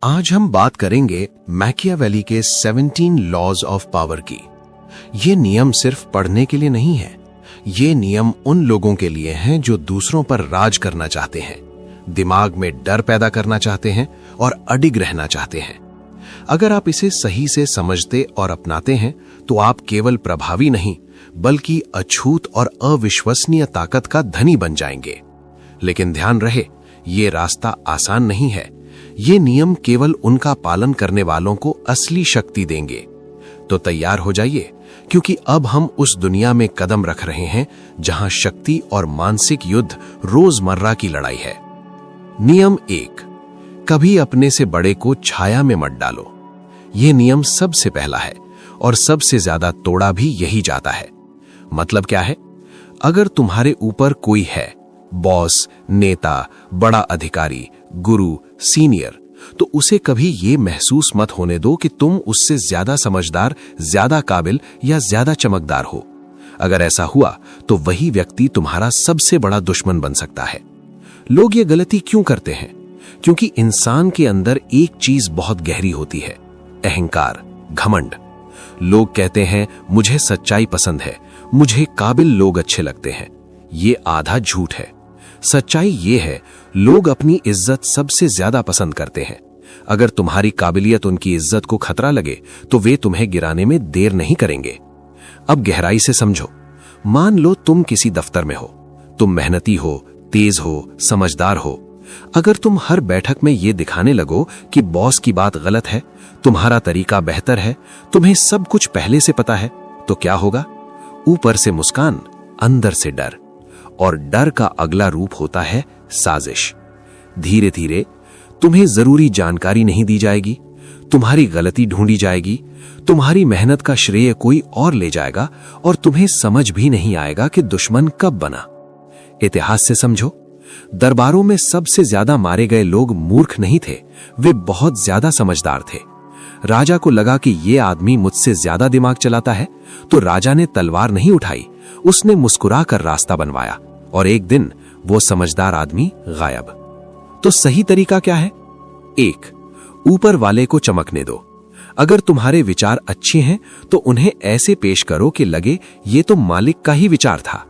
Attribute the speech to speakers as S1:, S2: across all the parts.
S1: आज हम बात करेंगे मैकियावेली के 17 लॉज ऑफ पावर की। ये नियम सिर्फ पढ़ने के लिए नहीं है, ये नियम उन लोगों के लिए हैं जो दूसरों पर राज करना चाहते हैं, दिमाग में डर पैदा करना चाहते हैं और अडिग रहना चाहते हैं। अगर आप इसे सही से समझते और अपनाते हैं तो आप केवल प्रभावी नहीं बल्कि अछूत और अविश्वसनीय ताकत का धनी बन जाएंगे। लेकिन ध्यान रहे, ये रास्ता आसान नहीं है। ये नियम केवल उनका पालन करने वालों को असली शक्ति देंगे। तो तैयार हो जाइए, क्योंकि अब हम उस दुनिया में कदम रख रहे हैं जहां शक्ति और मानसिक युद्ध रोजमर्रा की लड़ाई है। नियम 1, कभी अपने से बड़े को छाया में मत डालो। यह नियम सबसे पहला है और सबसे ज्यादा तोड़ा भी यही जाता है। मतलब क्या है? अगर तुम्हारे ऊपर कोई है, बॉस, नेता, बड़ा अधिकारी, गुरु, सीनियर, तो उसे कभी ये महसूस मत होने दो कि तुम उससे ज्यादा समझदार, ज्यादा काबिल या ज्यादा चमकदार हो। अगर ऐसा हुआ तो वही व्यक्ति तुम्हारा सबसे बड़ा दुश्मन बन सकता है। लोग ये गलती क्यों करते हैं? क्योंकि इंसान के अंदर एक चीज बहुत गहरी होती है, अहंकार, घमंड। लोग कहते हैं मुझे सच्चाई पसंद है, मुझे काबिल लोग अच्छे लगते हैं। ये आधा झूठ है। सच्चाई ये है, लोग अपनी इज्जत सबसे ज्यादा पसंद करते हैं। अगर तुम्हारी काबिलियत उनकी इज्जत को खतरा लगे तो वे तुम्हें गिराने में देर नहीं करेंगे। अब गहराई से समझो। मान लो तुम किसी दफ्तर में हो, तुम मेहनती हो, तेज हो, समझदार हो। अगर तुम हर बैठक में ये दिखाने लगो कि बॉस की बात गलत है, तुम्हारा तरीका बेहतर है, तुम्हें सब कुछ पहले से पता है, तो क्या होगा? ऊपर से मुस्कान, अंदर से डर। और डर का अगला रूप होता है साजिश। धीरे धीरे तुम्हें जरूरी जानकारी नहीं दी जाएगी, तुम्हारी गलती ढूंढी जाएगी, तुम्हारी मेहनत का श्रेय कोई और ले जाएगा और तुम्हें समझ भी नहीं आएगा कि दुश्मन कब बना। इतिहास से समझो, दरबारों में सबसे ज्यादा मारे गए लोग मूर्ख नहीं थे, वे बहुत ज्यादा समझदार थे। राजा को लगा कि ये आदमी मुझसे ज्यादा दिमाग चलाता है, तो राजा ने तलवार नहीं उठाई, उसने मुस्कुरा कर रास्ता बनवाया और एक दिन वो समझदार आदमी गायब। तो सही तरीका क्या है? 1, ऊपर वाले को चमकने दो। अगर तुम्हारे विचार अच्छे हैं तो उन्हें ऐसे पेश करो कि लगे ये तो मालिक का ही विचार था।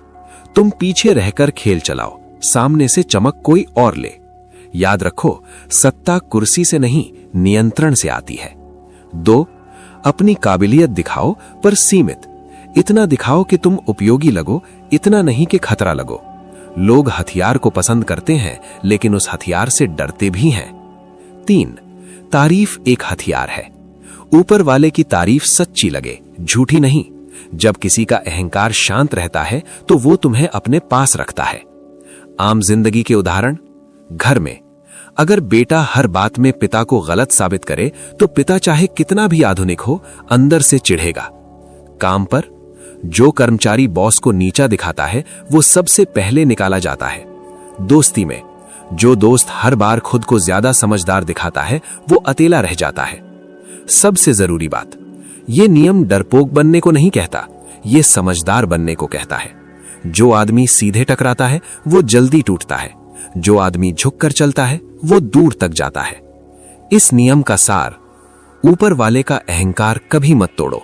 S1: तुम पीछे रहकर खेल चलाओ, सामने से चमक कोई और ले। याद रखो, सत्ता कुर्सी से नहीं, नियंत्रण से आती है। 2, अपनी काबिलियत दिखाओ पर सीमित। इतना दिखाओ कि तुम उपयोगी लगो, इतना नहीं कि खतरा लगो। लोग हथियार को पसंद करते हैं लेकिन उस हथियार से डरते भी हैं। 3, तारीफ एक हथियार है। ऊपर वाले की तारीफ सच्ची लगे, झूठी नहीं। जब किसी का अहंकार शांत रहता है तो वो तुम्हें अपने पास रखता है। आम जिंदगी के उदाहरण, घर में अगर बेटा हर बात में पिता को गलत साबित करे तो पिता चाहे कितना भी आधुनिक हो, अंदर से चिढ़ेगा। काम पर जो कर्मचारी बॉस को नीचा दिखाता है वो सबसे पहले निकाला जाता है। दोस्ती में जो दोस्त हर बार खुद को ज्यादा समझदार दिखाता है वो अकेला रह जाता है। सबसे जरूरी बात, ये नियम डरपोक बनने को नहीं कहता, ये समझदार बनने को कहता है। जो आदमी सीधे टकराता है वो जल्दी टूटता है, जो आदमी झुककर चलता है वो दूर तक जाता है। इस नियम का सार, ऊपर वाले का अहंकार कभी मत तोड़ो,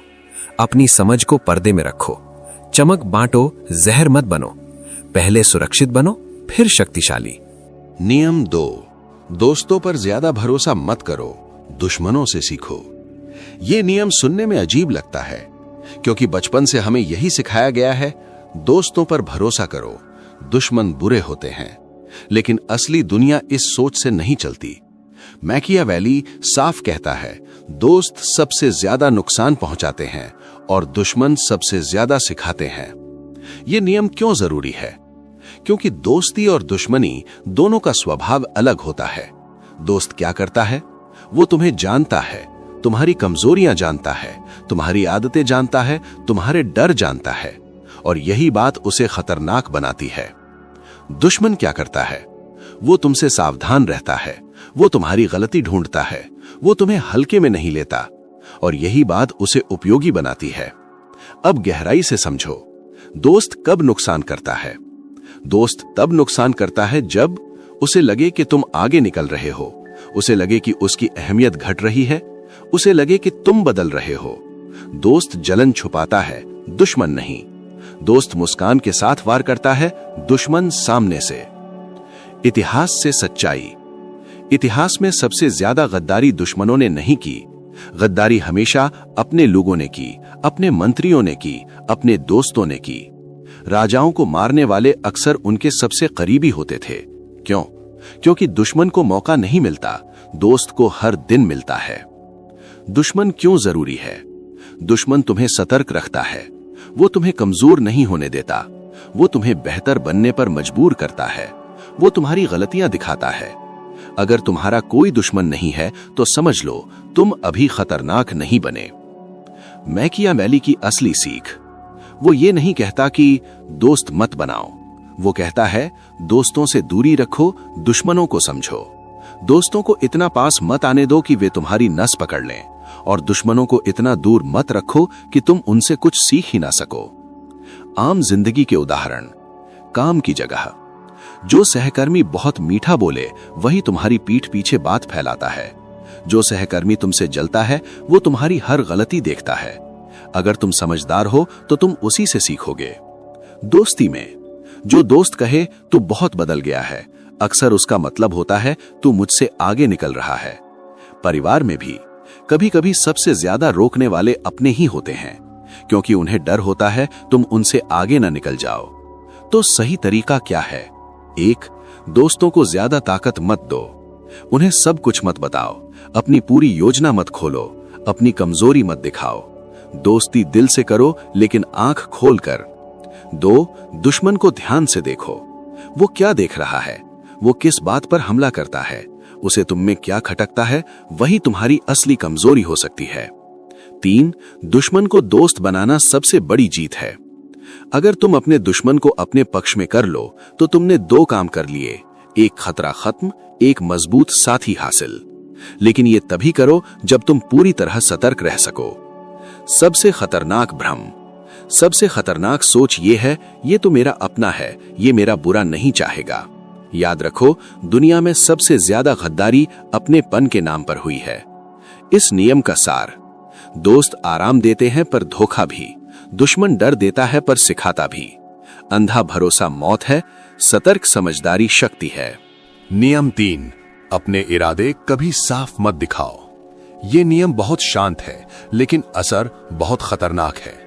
S1: अपनी समझ को पर्दे में रखो, चमक बांटो, जहर मत बनो। पहले सुरक्षित बनो, फिर शक्तिशाली।
S2: नियम 2, दोस्तों पर ज्यादा भरोसा मत करो, दुश्मनों से सीखो। ये नियम सुनने में अजीब लगता है क्योंकि बचपन से हमें यही सिखाया गया है, दोस्तों पर भरोसा करो, दुश्मन बुरे होते हैं। लेकिन असली दुनिया इस सोच से नहीं चलती। मैकियावेली साफ कहता है, दोस्त सबसे ज्यादा नुकसान पहुंचाते हैं और दुश्मन सबसे ज्यादा सिखाते हैं। यह नियम क्यों जरूरी है? क्योंकि दोस्ती और दुश्मनी दोनों का स्वभाव अलग होता है। दोस्त क्या करता है? वो तुम्हें जानता है, तुम्हारी कमजोरियां जानता है, तुम्हारी आदतें जानता है, तुम्हारे डर जानता है, और यही बात उसे खतरनाक बनाती है। दुश्मन क्या करता है? वो तुमसे सावधान रहता है, वो तुम्हारी गलती ढूंढता है, वो तुम्हें हल्के में नहीं लेता, और यही बात उसे उपयोगी बनाती है। अब गहराई से समझो, दोस्त कब नुकसान करता है? दोस्त तब नुकसान करता है जब उसे लगे कि तुम आगे निकल रहे हो, उसे लगे कि उसकी अहमियत घट रही है, उसे लगे कि तुम बदल रहे हो। दोस्त जलन छुपाता है, दुश्मन नहीं। दोस्त मुस्कान के साथ वार करता है, दुश्मन सामने से। इतिहास से सच्चाई। इतिहास में सबसे ज्यादा गद्दारी दुश्मनों ने नहीं की। गद्दारी हमेशा अपने लोगों ने की, अपने मंत्रियों ने की, अपने दोस्तों ने की। राजाओं को मारने वाले अक्सर उनके सबसे करीबी होते थे। क्यों? क्योंकि दुश्मन को मौका नहीं मिलता, दोस्त को हर दिन मिलता है। दुश्मन क्यों जरूरी है? दुश्मन तुम्हें सतर्क रखता है, वो तुम्हें कमजोर नहीं होने देता, वो तुम्हें बेहतर बनने पर मजबूर करता है, वो तुम्हारी गलतियां दिखाता है। अगर तुम्हारा कोई दुश्मन नहीं है तो समझ लो तुम अभी खतरनाक नहीं बने। मैकियावेली की असली सीख। वो ये नहीं कहता कि दोस्त मत बनाओ, वो कहता है दोस्तों से दूरी रखो, दुश्मनों को समझो। दोस्तों को इतना पास मत आने दो कि वे तुम्हारी नस पकड़ लें, और दुश्मनों को इतना दूर मत रखो कि तुम उनसे कुछ सीख ही ना सको। आम जिंदगी के उदाहरण। काम की जगह। जो सहकर्मी बहुत मीठा बोले वही तुम्हारी पीठ पीछे बात फैलाता है। जो सहकर्मी तुमसे जलता है वो तुम्हारी हर गलती देखता है। अगर तुम समझदार हो तो तुम उसी से सीखोगे। दोस्ती में जो दोस्त कहे तू बहुत बदल गया है, अक्सर उसका मतलब होता है तू मुझसे आगे निकल रहा है। परिवार में भी कभी कभी सबसे ज्यादा रोकने वाले अपने ही होते हैं, क्योंकि उन्हें डर होता है तुम उनसे आगे ना निकल जाओ। तो सही तरीका क्या है? 1. दोस्तों को ज्यादा ताकत मत दो। उन्हें सब कुछ मत बताओ, अपनी पूरी योजना मत खोलो, अपनी कमजोरी मत दिखाओ। दोस्ती दिल से करो, लेकिन आंख खोलकर। 2. दुश्मन को ध्यान से देखो। वो क्या देख रहा है, वो किस बात पर हमला करता है, उसे तुम में क्या खटकता है, वही तुम्हारी असली कमजोरी हो सकती है। 3. दुश्मन को दोस्त बनाना सबसे बड़ी जीत है। अगर तुम अपने दुश्मन को अपने पक्ष में कर लो तो तुमने 2 काम कर लिए, एक खतरा खत्म, एक मजबूत साथी हासिल। लेकिन ये तभी करो जब तुम पूरी तरह सतर्क रह सको। सबसे खतरनाक भ्रम। सबसे खतरनाक सोच ये है, ये तो मेरा अपना है, ये मेरा बुरा नहीं चाहेगा। याद रखो, दुनिया में सबसे ज्यादा गद्दारी अपनेपन के नाम पर हुई है। इस नियम का सार। दोस्त आराम देते हैं पर धोखा भी, दुश्मन डर देता है पर सिखाता भी। अंधा भरोसा मौत है, सतर्क समझदारी शक्ति है।
S1: नियम 3, अपने इरादे कभी साफ मत दिखाओ। ये नियम बहुत शांत है, लेकिन असर बहुत खतरनाक है।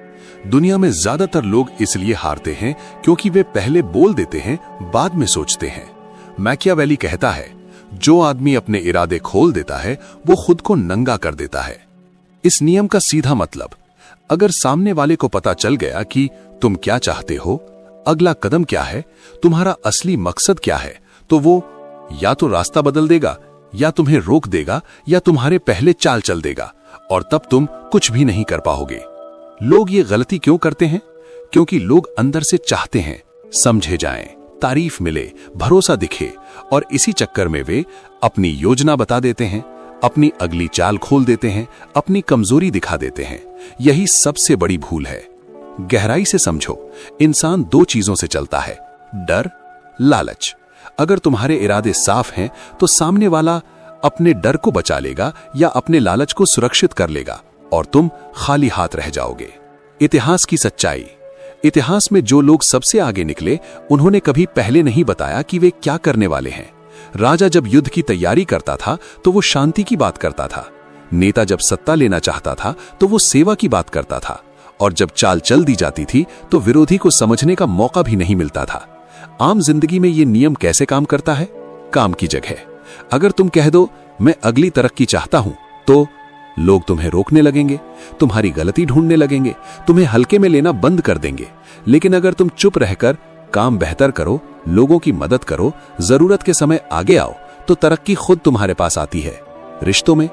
S1: दुनिया में ज्यादातर लोग इसलिए हारते हैं क्योंकि वे पहले बोल देते हैं, बाद में सोचते हैं। मैकियावेली कहता है, जो आदमी अपने इरादे खोल देता है वो खुद को नंगा कर देता है। इस नियम का सीधा मतलब, अगर सामने वाले को पता चल गया कि तुम क्या चाहते हो, अगला कदम क्या है, तुम्हारा असली मकसद क्या है, तो वो या तो रास्ता बदल देगा, या तुम्हें रोक देगा, या तुम्हारे पहले चाल चल देगा, और तब तुम कुछ भी नहीं कर पाओगे। लोग ये गलती क्यों करते हैं? क्योंकि लोग अंदर से चाहते हैं समझे जाएं, तारीफ मिले, भरोसा दिखे, और इसी चक्कर में वे अपनी योजना बता देते हैं, अपनी अगली चाल खोल देते हैं, अपनी कमजोरी दिखा देते हैं। यही सबसे बड़ी भूल है। गहराई से समझो, इंसान 2 चीजों से चलता है, डर, लालच। अगर तुम्हारे इरादे साफ हैं तो सामने वाला अपने डर को बचा लेगा या अपने लालच को सुरक्षित कर लेगा, और तुम खाली हाथ रह जाओगे। इतिहास की सच्चाई। इतिहास में जो लोग सबसे आगे निकले, उन्होंने कभी पहले नहीं बताया कि वे क्या करने वाले हैं। राजा जब युद्ध की तैयारी करता था तो वो शांति की बात करता था। नेता जब सत्ता लेना चाहता था तो वो सेवा की बात करता था, और जब चाल चल दी जाती थी तो विरोधी को समझने का मौका भी नहीं मिलता था। आम जिंदगी में ये नियम कैसे काम करता है? काम की जगह अगर तुम कह दो मैं अगली तरक्की चाहता हूं, तो लोग तुम्हें रोकने लगेंगे, तुम्हारी गलती ढूंढने लगेंगे, तुम्हें हल्के में लेना बंद कर देंगे। लेकिन अगर तुम चुप रहकर काम बेहतर करो, लोगों की मदद करो, जरूरत के समय आगे आओ, तो तरक्की खुद तुम्हारे पास आती है। रिश्तों में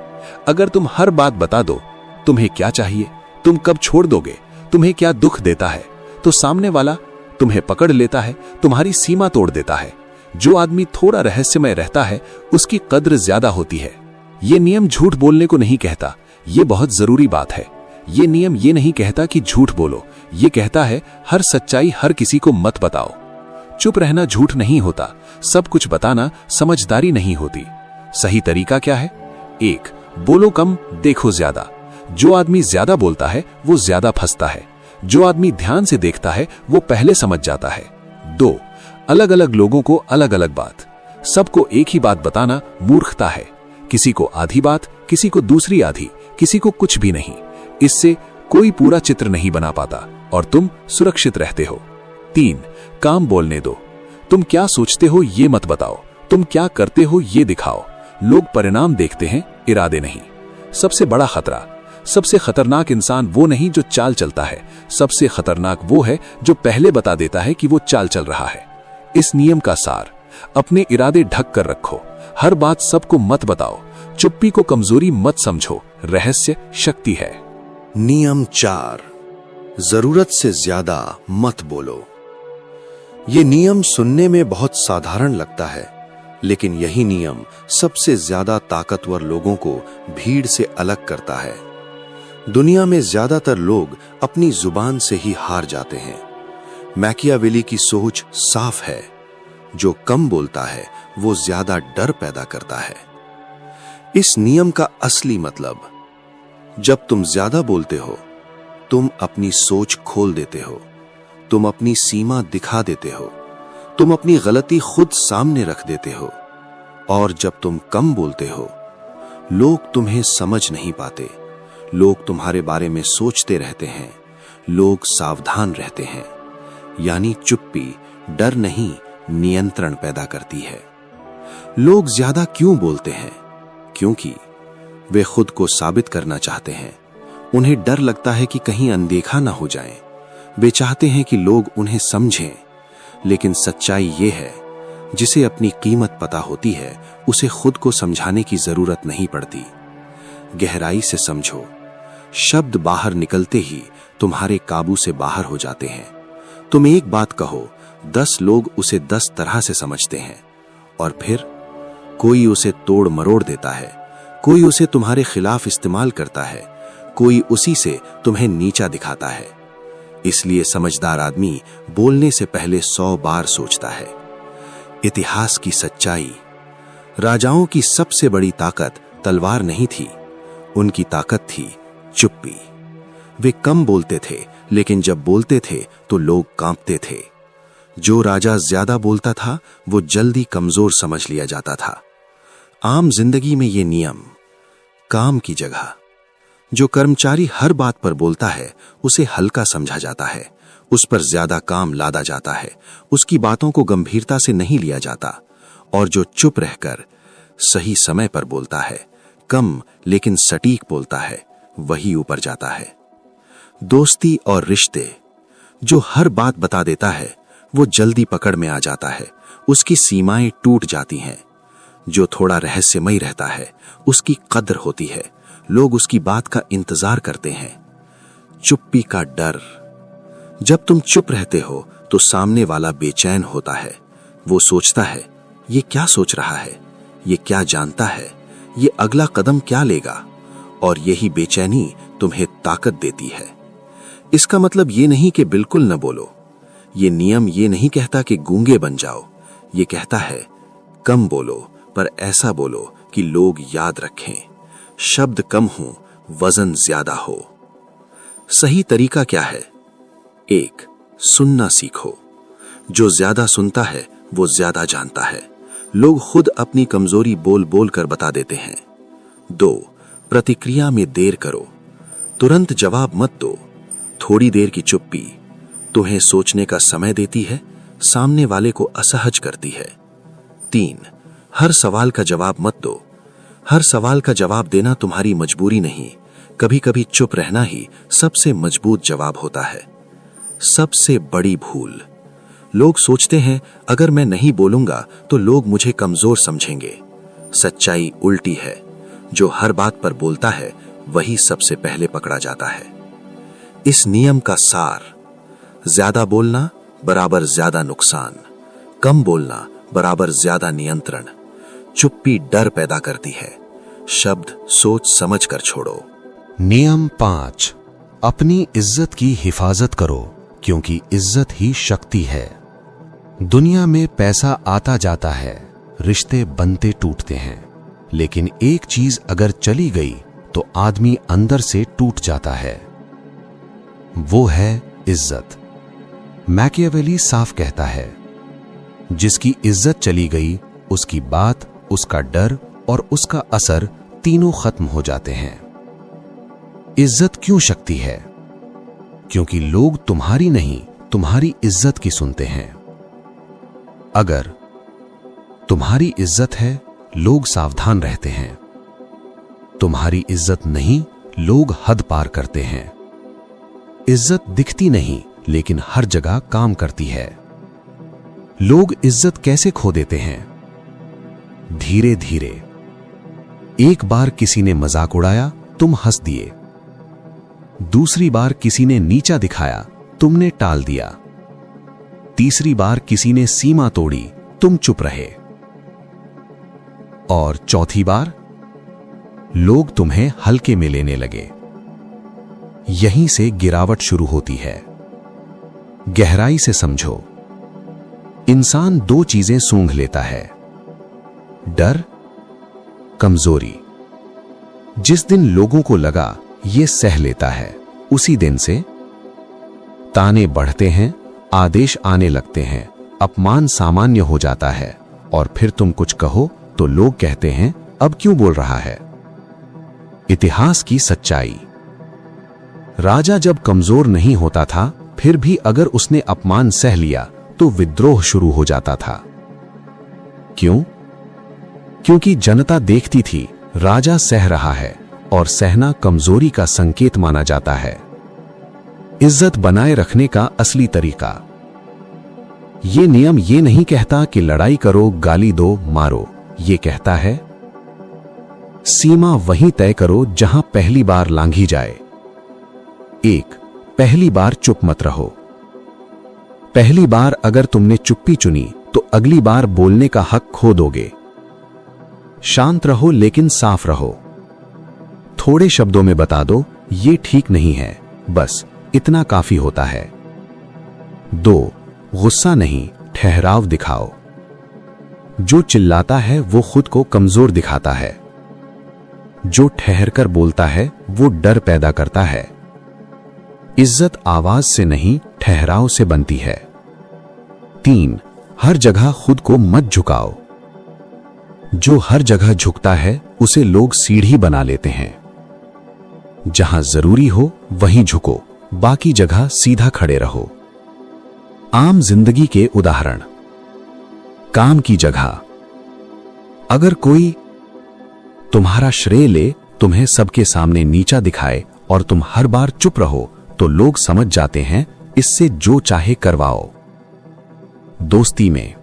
S1: अगर तुम हर बात बता दो, तुम्हें क्या चाहिए, तुम कब छोड़ दोगे, तुम्हें क्या दुख देता है, तो सामने वाला तुम्हें पकड़ लेता है, तुम्हारी सीमा तोड़ देता है। जो आदमी थोड़ा रहस्यमय रहता है उसकी कद्र ज्यादा होती है। ये नियम झूठ बोलने को नहीं कहता, ये बहुत जरूरी बात है। ये नियम ये नहीं कहता कि झूठ बोलो, ये कहता है हर सच्चाई हर किसी को मत बताओ। चुप रहना झूठ नहीं होता, सब कुछ बताना समझदारी नहीं होती।
S3: सही तरीका क्या है? 1. बोलो कम, देखो ज्यादा। जो आदमी ज्यादा बोलता है वो ज्यादा फंसता है। जो आदमी ध्यान से देखता है वो पहले समझ जाता है। 2. अलग अलग लोगों को अलग अलग बात। सबको एक ही बात बताना मूर्खता है। किसी को आधी बात, किसी को दूसरी आधी, किसी को कुछ भी नहीं। इससे कोई पूरा चित्र नहीं बना पाता और तुम सुरक्षित रहते हो। 3. काम बोलने दो। तुम क्या सोचते हो ये मत बताओ, तुम क्या करते हो ये दिखाओ। लोग परिणाम देखते हैं, इरादे नहीं। सबसे बड़ा खतरा, सबसे खतरनाक इंसान वो नहीं जो चाल चलता है, सबसे खतरनाक वो है जो पहले बता देता है कि वो चाल चल रहा है। इस नियम का सार, अपने इरादे ढक कर रखो। हर बात सबको मत बताओ। चुप्पी को कमजोरी मत समझो, रहस्य शक्ति है।
S2: नियम 4, जरूरत से ज्यादा मत बोलो। ये नियम सुनने में बहुत साधारण लगता है, लेकिन यही नियम सबसे ज्यादा ताकतवर लोगों को भीड़ से अलग करता है। दुनिया में ज्यादातर लोग अपनी जुबान से ही हार जाते हैं। मैकियावेली की सोच साफ है, जो कम बोलता है वो ज्यादा डर पैदा करता है। इस नियम का असली मतलब, जब तुम ज्यादा बोलते हो तुम अपनी सोच खोल देते हो, तुम अपनी सीमा दिखा देते हो, तुम अपनी गलती खुद सामने रख देते हो। और जब तुम कम बोलते हो लोग तुम्हें समझ नहीं पाते, लोग तुम्हारे बारे में सोचते रहते हैं, लोग सावधान रहते हैं। यानी चुप्पी डर नहीं, नियंत्रण पैदा करती है। लोग ज्यादा क्यों बोलते हैं? क्योंकि वे खुद को साबित करना चाहते हैं। उन्हें डर लगता है कि कहीं अनदेखा ना हो जाएं। वे चाहते हैं कि लोग उन्हें समझें। लेकिन सच्चाई ये है, जिसे अपनी कीमत पता होती है उसे खुद को समझाने की जरूरत नहीं पड़ती। गहराई से समझो, शब्द बाहर निकलते ही तुम्हारे काबू से बाहर हो जाते हैं। तुम एक बात कहो, 10 लोग उसे 10 तरह से समझते हैं, और फिर कोई उसे तोड़ मरोड़ देता है, कोई उसे तुम्हारे खिलाफ इस्तेमाल करता है, कोई उसी से तुम्हें नीचा दिखाता है। इसलिए समझदार आदमी बोलने से पहले 100 बार सोचता है। इतिहास की सच्चाई, राजाओं की सबसे बड़ी ताकत तलवार नहीं थी, उनकी ताकत थी चुप्पी। वे कम बोलते थे, लेकिन जब बोलते थे तो लोग कांपते थे। जो राजा ज्यादा बोलता था वो जल्दी कमजोर समझ लिया जाता था। आम जिंदगी में ये नियम, काम की जगह जो कर्मचारी हर बात पर बोलता है उसे हल्का समझा जाता है, उस पर ज्यादा काम लादा जाता है, उसकी बातों को गंभीरता से नहीं लिया जाता। और जो चुप रहकर सही समय पर बोलता है, कम लेकिन सटीक बोलता है, वही ऊपर जाता है। दोस्ती और रिश्ते, जो हर बात बता देता है वो जल्दी पकड़ में आ जाता है, उसकी सीमाएं टूट जाती हैं। जो थोड़ा रहस्यमयी रहता है उसकी कद्र होती है, लोग उसकी बात का इंतजार करते हैं। चुप्पी का डर, जब तुम चुप रहते हो तो सामने वाला बेचैन होता है। वो सोचता है ये क्या सोच रहा है, ये क्या जानता है, ये अगला कदम क्या लेगा। और यही बेचैनी तुम्हें ताकत देती है। इसका मतलब ये नहीं कि बिल्कुल न बोलो। ये नियम ये नहीं कहता कि गूंगे बन जाओ, ये कहता है कम बोलो पर ऐसा बोलो कि लोग याद रखें। शब्द कम हो, वजन ज्यादा हो। सही तरीका क्या है? 1. सुनना सीखो। जो ज्यादा सुनता है वो ज्यादा जानता है। लोग खुद अपनी कमजोरी बोल बोल कर बता देते हैं। 2. प्रतिक्रिया में देर करो। तुरंत जवाब मत दो। थोड़ी देर की चुप्पी तुम्हें सोचने का समय देती है, सामने वाले को असहज करती है। 3. हर सवाल का जवाब मत दो। हर सवाल का जवाब देना तुम्हारी मजबूरी नहीं, कभी कभी चुप रहना ही सबसे मजबूत जवाब होता है। सबसे बड़ी भूल, लोग सोचते हैं अगर मैं नहीं बोलूंगा तो लोग मुझे कमजोर समझेंगे। सच्चाई उल्टी है, जो हर बात पर बोलता है वही सबसे पहले पकड़ा जाता है। इस नियम का सार, ज्यादा बोलना बराबर ज्यादा नुकसान, कम बोलना बराबर ज्यादा नियंत्रण। चुप्पी डर पैदा करती है, शब्द सोच समझ कर छोड़ो।
S1: नियम 5, अपनी इज्जत की हिफाजत करो, क्योंकि इज्जत ही शक्ति है। दुनिया में पैसा आता जाता है, रिश्ते बनते टूटते हैं,
S2: लेकिन एक चीज अगर चली गई तो आदमी अंदर से टूट जाता है। वो है इज्जत। मैकियावेली साफ कहता है, जिसकी इज्जत चली गई उसकी बात, उसका डर और उसका असर तीनों खत्म हो जाते हैं। इज्जत क्यों शक्ति है? क्योंकि लोग तुम्हारी नहीं, तुम्हारी इज्जत की सुनते हैं। अगर तुम्हारी इज्जत है, लोग सावधान रहते हैं। तुम्हारी इज्जत नहीं, लोग हद पार करते हैं। इज्जत दिखती नहीं, लेकिन हर जगह काम करती है। लोग इज्जत कैसे खो देते हैं? धीरे धीरे। एक बार किसी ने मजाक उड़ाया, तुम हंस दिए। दूसरी बार किसी ने नीचा दिखाया, तुमने टाल दिया। तीसरी बार किसी ने सीमा तोड़ी, तुम चुप रहे। और चौथी बार लोग तुम्हें हल्के में लेने लगे। यहीं से गिरावट शुरू होती है। गहराई से समझो। इंसान दो चीजें सूंघ लेता है, डर, कमजोरी। जिस दिन लोगों को लगा ये सह लेता है, उसी दिन से ताने बढ़ते हैं, आदेश आने लगते हैं, अपमान सामान्य हो जाता है। और फिर तुम कुछ कहो तो लोग कहते हैं, अब क्यों बोल रहा है? इतिहास की सच्चाई। राजा जब कमजोर नहीं होता था, फिर भी अगर उसने अपमान सह लिया तो विद्रोह शुरू हो जाता था। क्यों? क्योंकि जनता देखती थी राजा सह रहा है, और सहना कमजोरी का संकेत माना जाता है। इज्जत बनाए रखने का असली तरीका। यह नियम ये नहीं कहता कि लड़ाई करो, गाली दो, मारो। ये कहता है, सीमा वहीं तय करो जहां पहली बार लांघी जाए। एक, पहली बार चुप मत रहो। पहली बार अगर तुमने चुप्पी चुनी तो अगली बार बोलने का हक खो दोगे। शांत रहो लेकिन साफ रहो। थोड़े शब्दों में बता दो, ये ठीक नहीं है, बस इतना काफी होता है। 2, गुस्सा नहीं, ठहराव दिखाओ। जो चिल्लाता है वो खुद को कमजोर दिखाता है। जो ठहरकर बोलता है वो डर पैदा करता है। इज्जत आवाज से नहीं, ठहराव से बनती है। 3, हर जगह खुद को मत झुकाओ। जो हर जगह झुकता है उसे लोग सीढ़ी बना लेते हैं। जहां जरूरी हो वहीं झुको, बाकी जगह सीधा खड़े रहो। आम जिंदगी के उदाहरण। काम की जगह। अगर कोई तुम्हारा श्रेय ले, तुम्हें सबके सामने नीचा दिखाए और तुम हर बार चुप रहो, तो लोग समझ जाते हैं इससे जो चाहे करवाओ। दोस्ती में।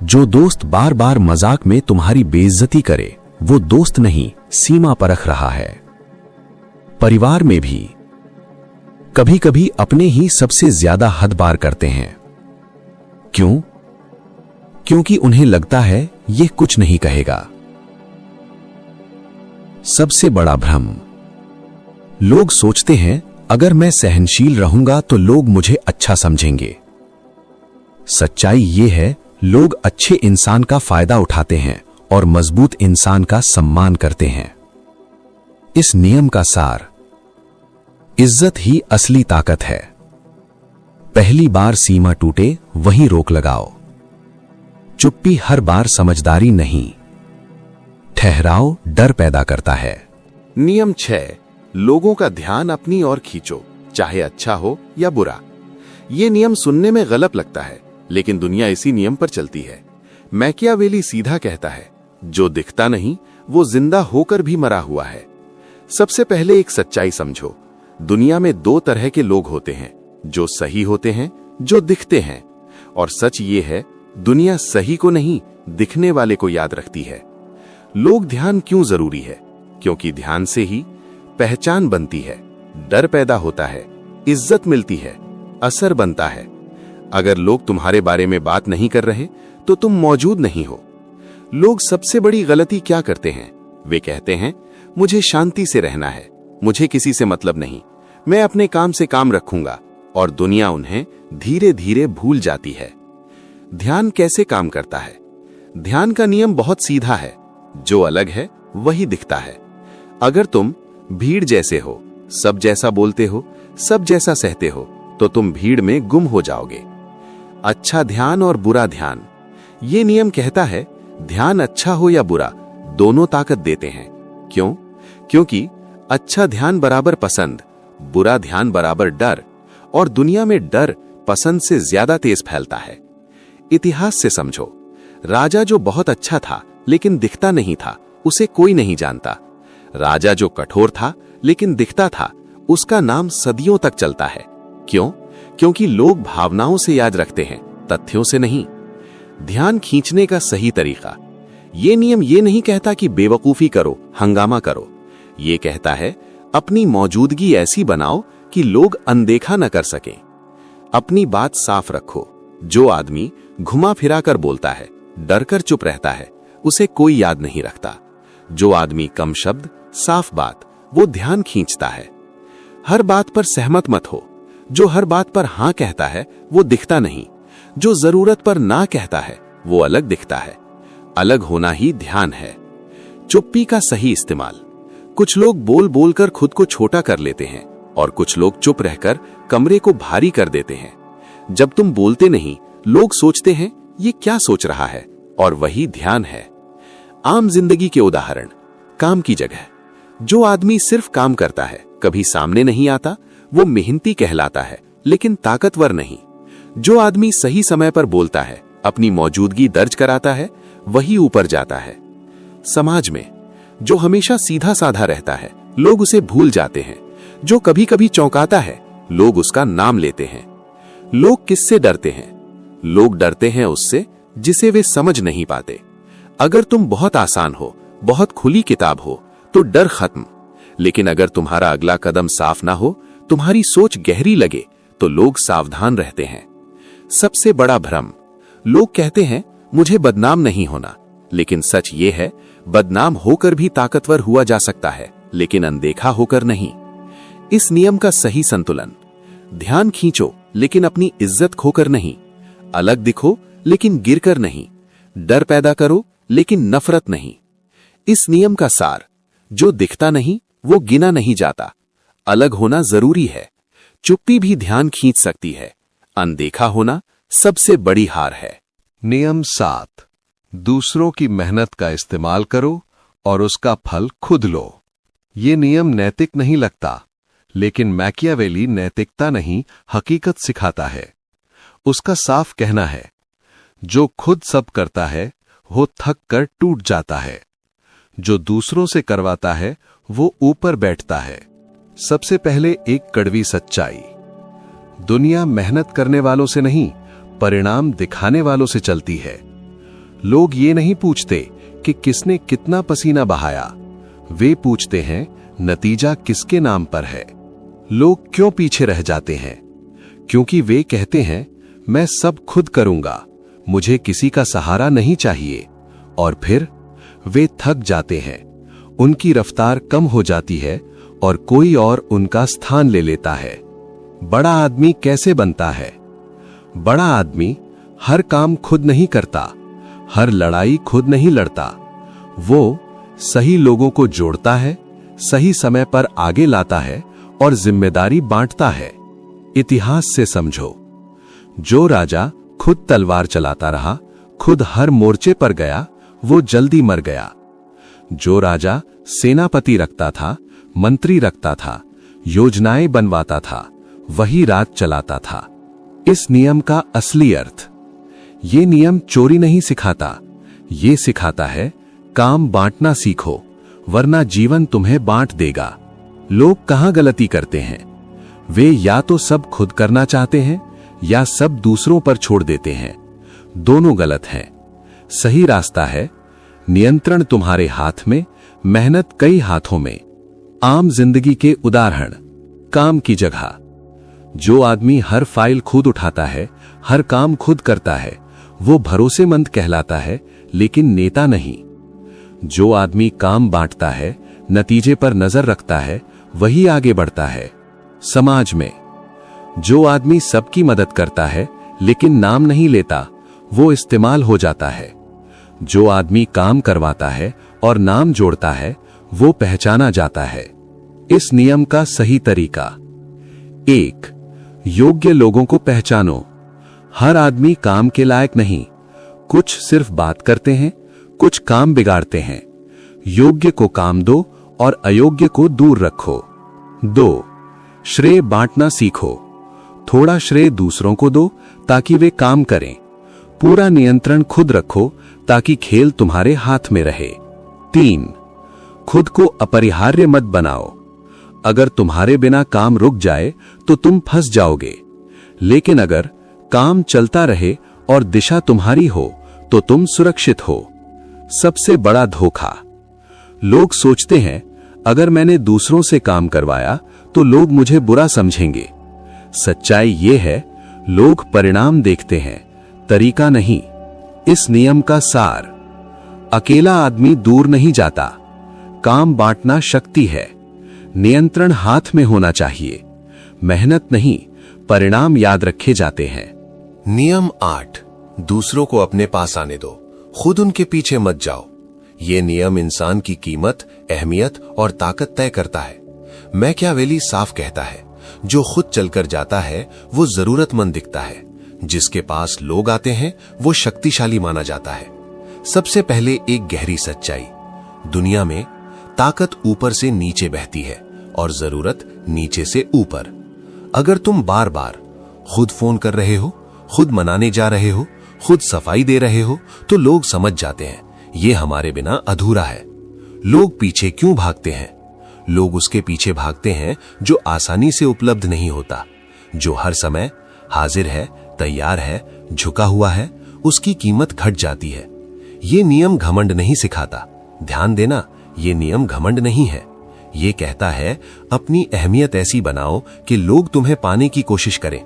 S2: जो दोस्त बार बार मजाक में तुम्हारी बेइज्जती करे, वो दोस्त नहीं, सीमा परख रहा है। परिवार में भी कभी कभी अपने ही सबसे ज्यादा हद पार करते हैं। क्यों? क्योंकि उन्हें लगता है ये कुछ नहीं कहेगा। सबसे बड़ा भ्रम। लोग सोचते हैं अगर मैं सहनशील रहूंगा तो लोग मुझे अच्छा समझेंगे। सच्चाई ये है, लोग अच्छे इंसान का फायदा उठाते हैं और मजबूत इंसान का सम्मान करते हैं। इस नियम का सार। इज्जत ही असली ताकत है। पहली बार सीमा टूटे वहीं रोक लगाओ। चुप्पी हर बार समझदारी नहीं, ठहराव डर पैदा करता है।
S3: नियम 6, लोगों का ध्यान अपनी ओर खींचो, चाहे अच्छा हो या बुरा। यह नियम सुनने में गलत लगता है, लेकिन दुनिया इसी नियम पर चलती है। मैकियावेली सीधा कहता है, जो दिखता नहीं वो जिंदा होकर भी मरा हुआ है। सबसे पहले एक सच्चाई समझो। दुनिया में 2 तरह के लोग होते हैं, जो सही होते हैं, जो दिखते हैं। और सच ये है, दुनिया सही को नहीं, दिखने वाले को याद रखती है। लोग ध्यान क्यों जरूरी है? क्योंकि ध्यान से ही पहचान बनती है, डर पैदा होता है, इज्जत मिलती है, असर बनता है। अगर लोग तुम्हारे बारे में बात नहीं कर रहे तो तुम मौजूद नहीं हो। लोग सबसे बड़ी गलती क्या करते हैं? वे कहते हैं, मुझे शांति से रहना है, मुझे किसी से मतलब नहीं, मैं अपने काम से काम रखूंगा। और दुनिया उन्हें धीरे धीरे भूल जाती है। ध्यान कैसे काम करता है? ध्यान का नियम बहुत सीधा है। जो अलग है वही दिखता है। अगर तुम भीड़ जैसे हो, सब जैसा बोलते हो, सब जैसा सहते हो, तो तुम भीड़ में गुम हो जाओगे। अच्छा ध्यान और बुरा ध्यान। ये नियम कहता है ध्यान अच्छा हो या बुरा, दोनों ताकत देते हैं। क्यों? क्योंकि अच्छा ध्यान बराबर पसंद, बुरा ध्यान बराबर डर, और दुनिया में डर पसंद से ज्यादा तेज फैलता है। इतिहास से समझो, राजा जो बहुत अच्छा था लेकिन दिखता नहीं था, उसे कोई नहीं जानता। राजा जो कठोर था लेकिन दिखता था, उसका नाम सदियों तक चलता है। क्यों? क्योंकि लोग भावनाओं से याद रखते हैं, तथ्यों से नहीं। ध्यान खींचने का सही तरीका। यह नियम ये नहीं कहता कि बेवकूफी करो, हंगामा करो। ये कहता है अपनी मौजूदगी ऐसी बनाओ कि लोग अनदेखा न कर सकें। अपनी बात साफ रखो। जो आदमी घुमा फिरा कर बोलता है, डर कर चुप रहता है, उसे कोई याद नहीं रखता। जो आदमी कम शब्द, साफ बात, वो ध्यान खींचता है। हर बात पर सहमत मत हो। जो हर बात पर हां कहता है वो दिखता नहीं। जो जरूरत पर ना कहता है वो अलग दिखता है। अलग होना ही ध्यान है। चुप्पी का सही इस्तेमाल। कुछ लोग बोल बोलकर खुद को छोटा कर लेते हैं और कुछ लोग चुप रहकर कमरे को भारी कर देते हैं। जब तुम बोलते नहीं, लोग सोचते हैं ये क्या सोच रहा है, और वही ध्यान है। आम जिंदगी के उदाहरण। काम की जगह। जो आदमी सिर्फ काम करता है, कभी सामने नहीं आता, वो मेहनती कहलाता है लेकिन ताकतवर नहीं। जो आदमी सही समय पर बोलता है, अपनी मौजूदगी दर्ज कराता है, वही ऊपर जाता है। समाज में जो हमेशा सीधा साधा रहता है, लोग उसे भूल जाते हैं। जो कभी कभी चौंकाता है, लोग उसका नाम लेते हैं। लोग किससे डरते हैं? लोग डरते हैं उससे जिसे वे समझ नहीं पाते। अगर तुम बहुत आसान हो, बहुत खुली किताब हो, तो डर खत्म। लेकिन अगर तुम्हारा अगला कदम साफ ना हो, तुम्हारी सोच गहरी लगे, तो लोग सावधान रहते हैं। सबसे बड़ा भ्रम। लोग कहते हैं मुझे बदनाम नहीं होना, लेकिन सच ये है बदनाम होकर भी ताकतवर हुआ जा सकता है, लेकिन अनदेखा होकर नहीं। इस नियम का सही संतुलन। ध्यान खींचो लेकिन अपनी इज्जत खोकर नहीं। अलग दिखो लेकिन गिरकर नहीं। डर पैदा करो लेकिन नफरत नहीं। इस नियम का सार। जो दिखता नहीं वो गिना नहीं जाता। अलग होना जरूरी है। चुप्पी भी ध्यान खींच सकती है। अनदेखा होना सबसे बड़ी हार है।
S1: नियम 7। दूसरों की मेहनत का इस्तेमाल करो और उसका फल खुद लो। ये नियम नैतिक नहीं लगता, लेकिन मैकियावेली नैतिकता नहीं, हकीकत सिखाता है। उसका साफ कहना है, जो खुद सब करता है वो थक कर टूट जाता है। जो दूसरों से करवाता है वो ऊपर बैठता है। सबसे पहले एक कड़वी सच्चाई। दुनिया मेहनत करने वालों से नहीं, परिणाम दिखाने वालों से चलती है। लोग ये नहीं पूछते कि किसने कितना पसीना बहाया, वे पूछते हैं नतीजा किसके नाम पर है। लोग क्यों पीछे रह जाते हैं? क्योंकि वे कहते हैं मैं सब खुद करूंगा, मुझे किसी का सहारा नहीं चाहिए। और फिर वे थक जाते हैं, उनकी रफ्तार कम हो जाती है और कोई और उनका स्थान ले लेता है। बड़ा आदमी कैसे बनता है? बड़ा आदमी हर काम खुद नहीं करता, हर लड़ाई खुद नहीं लड़ता। वो सही लोगों को जोड़ता है, सही समय पर आगे लाता है और जिम्मेदारी बांटता है। इतिहास से समझो, जो राजा खुद तलवार चलाता रहा, खुद हर मोर्चे पर गया, वो जल्दी मर गया। जो राजा सेनापति रखता था, मंत्री रखता था, योजनाएं बनवाता था, वही राज चलाता था। इस नियम का असली अर्थ। ये नियम चोरी नहीं सिखाता, ये सिखाता है काम बांटना सीखो, वरना जीवन तुम्हें बांट देगा। लोग कहां गलती करते हैं? वे या तो सब खुद करना चाहते हैं या सब दूसरों पर छोड़ देते हैं। दोनों गलत हैं। सही रास्ता है नियंत्रण तुम्हारे हाथ में, मेहनत कई हाथों में। आम जिंदगी के उदाहरण। काम की जगह। जो आदमी हर फाइल खुद उठाता है, हर काम खुद करता है, वो भरोसेमंद कहलाता है, लेकिन नेता नहीं। जो आदमी काम बांटता है, नतीजे पर नजर रखता है, वही आगे बढ़ता है। समाज में जो आदमी सबकी मदद करता है लेकिन नाम नहीं लेता, वो इस्तेमाल हो जाता है। जो आदमी काम करवाता है
S3: और नाम जोड़ता है वो पहचाना जाता है। इस नियम का सही तरीका: 1. योग्य लोगों को पहचानो। हर आदमी काम के लायक नहीं, कुछ सिर्फ बात करते हैं, कुछ काम बिगाड़ते हैं। योग्य को काम दो और अयोग्य को दूर रखो। 2. श्रेय बांटना सीखो। थोड़ा श्रेय दूसरों को दो ताकि वे काम करें। पूरा नियंत्रण खुद रखो ताकि खेल तुम्हारे हाथ में रहे। 3. खुद को अपरिहार्य मत बनाओ। अगर तुम्हारे बिना काम रुक जाए तो तुम फंस जाओगे, लेकिन अगर काम चलता रहे और दिशा तुम्हारी हो तो तुम सुरक्षित हो। सबसे बड़ा धोखा: लोग सोचते हैं अगर मैंने दूसरों से काम करवाया तो लोग मुझे बुरा समझेंगे। सच्चाई यह है, लोग परिणाम देखते हैं, तरीका नहीं। इस नियम का सार: अकेला आदमी दूर नहीं जाता, काम बांटना शक्ति है। नियंत्रण हाथ में होना चाहिए, मेहनत नहीं, परिणाम याद रखे जाते हैं।
S1: नियम 8: दूसरों को अपने पास आने दो, खुद उनके पीछे मत जाओ। ये नियम इंसान की कीमत, अहमियत और ताकत तय करता है। मैकियावेली साफ कहता है, जो खुद चलकर जाता है वो जरूरतमंद दिखता है, जिसके पास लोग आते हैं वो शक्तिशाली माना जाता है। सबसे पहले एक गहरी सच्चाई: दुनिया में ताकत ऊपर से नीचे बहती है और जरूरत नीचे से ऊपर। अगर तुम बार बार खुद फोन कर रहे हो, खुद मनाने जा रहे हो, खुद सफाई दे रहे हो, तो लोग समझ जाते हैं ये हमारे बिना अधूरा है। लोग पीछे क्यों भागते हैं? लोग उसके पीछे भागते हैं जो आसानी से उपलब्ध नहीं होता, जो हर समय हाजिर है, तैयार है, झुका हुआ है, उसकी कीमत घट जाती है। ये नियम घमंड नहीं सिखाता, ध्यान देना, ये नियम घमंड नहीं है। ये कहता है अपनी अहमियत ऐसी बनाओ कि लोग तुम्हें पाने की कोशिश करें।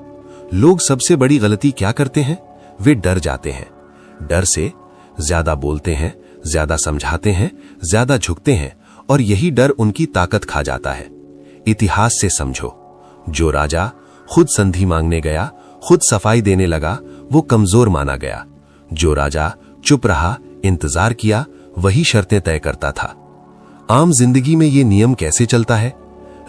S1: लोग सबसे बड़ी गलती क्या करते हैं? वे डर जाते हैं। डर से ज्यादा बोलते हैं, ज्यादा समझाते हैं, ज्यादा झुकते हैं और यही डर उनकी ताकत खा जाता है। इतिहास से समझो, जो राजा खुद संधि मांगने गया, खुद सफाई देने लगा, वो कमजोर माना गया। जो राजा चुप रहा, इंतजार किया, वही शर्तें तय करता था। आम जिंदगी में ये नियम कैसे चलता है?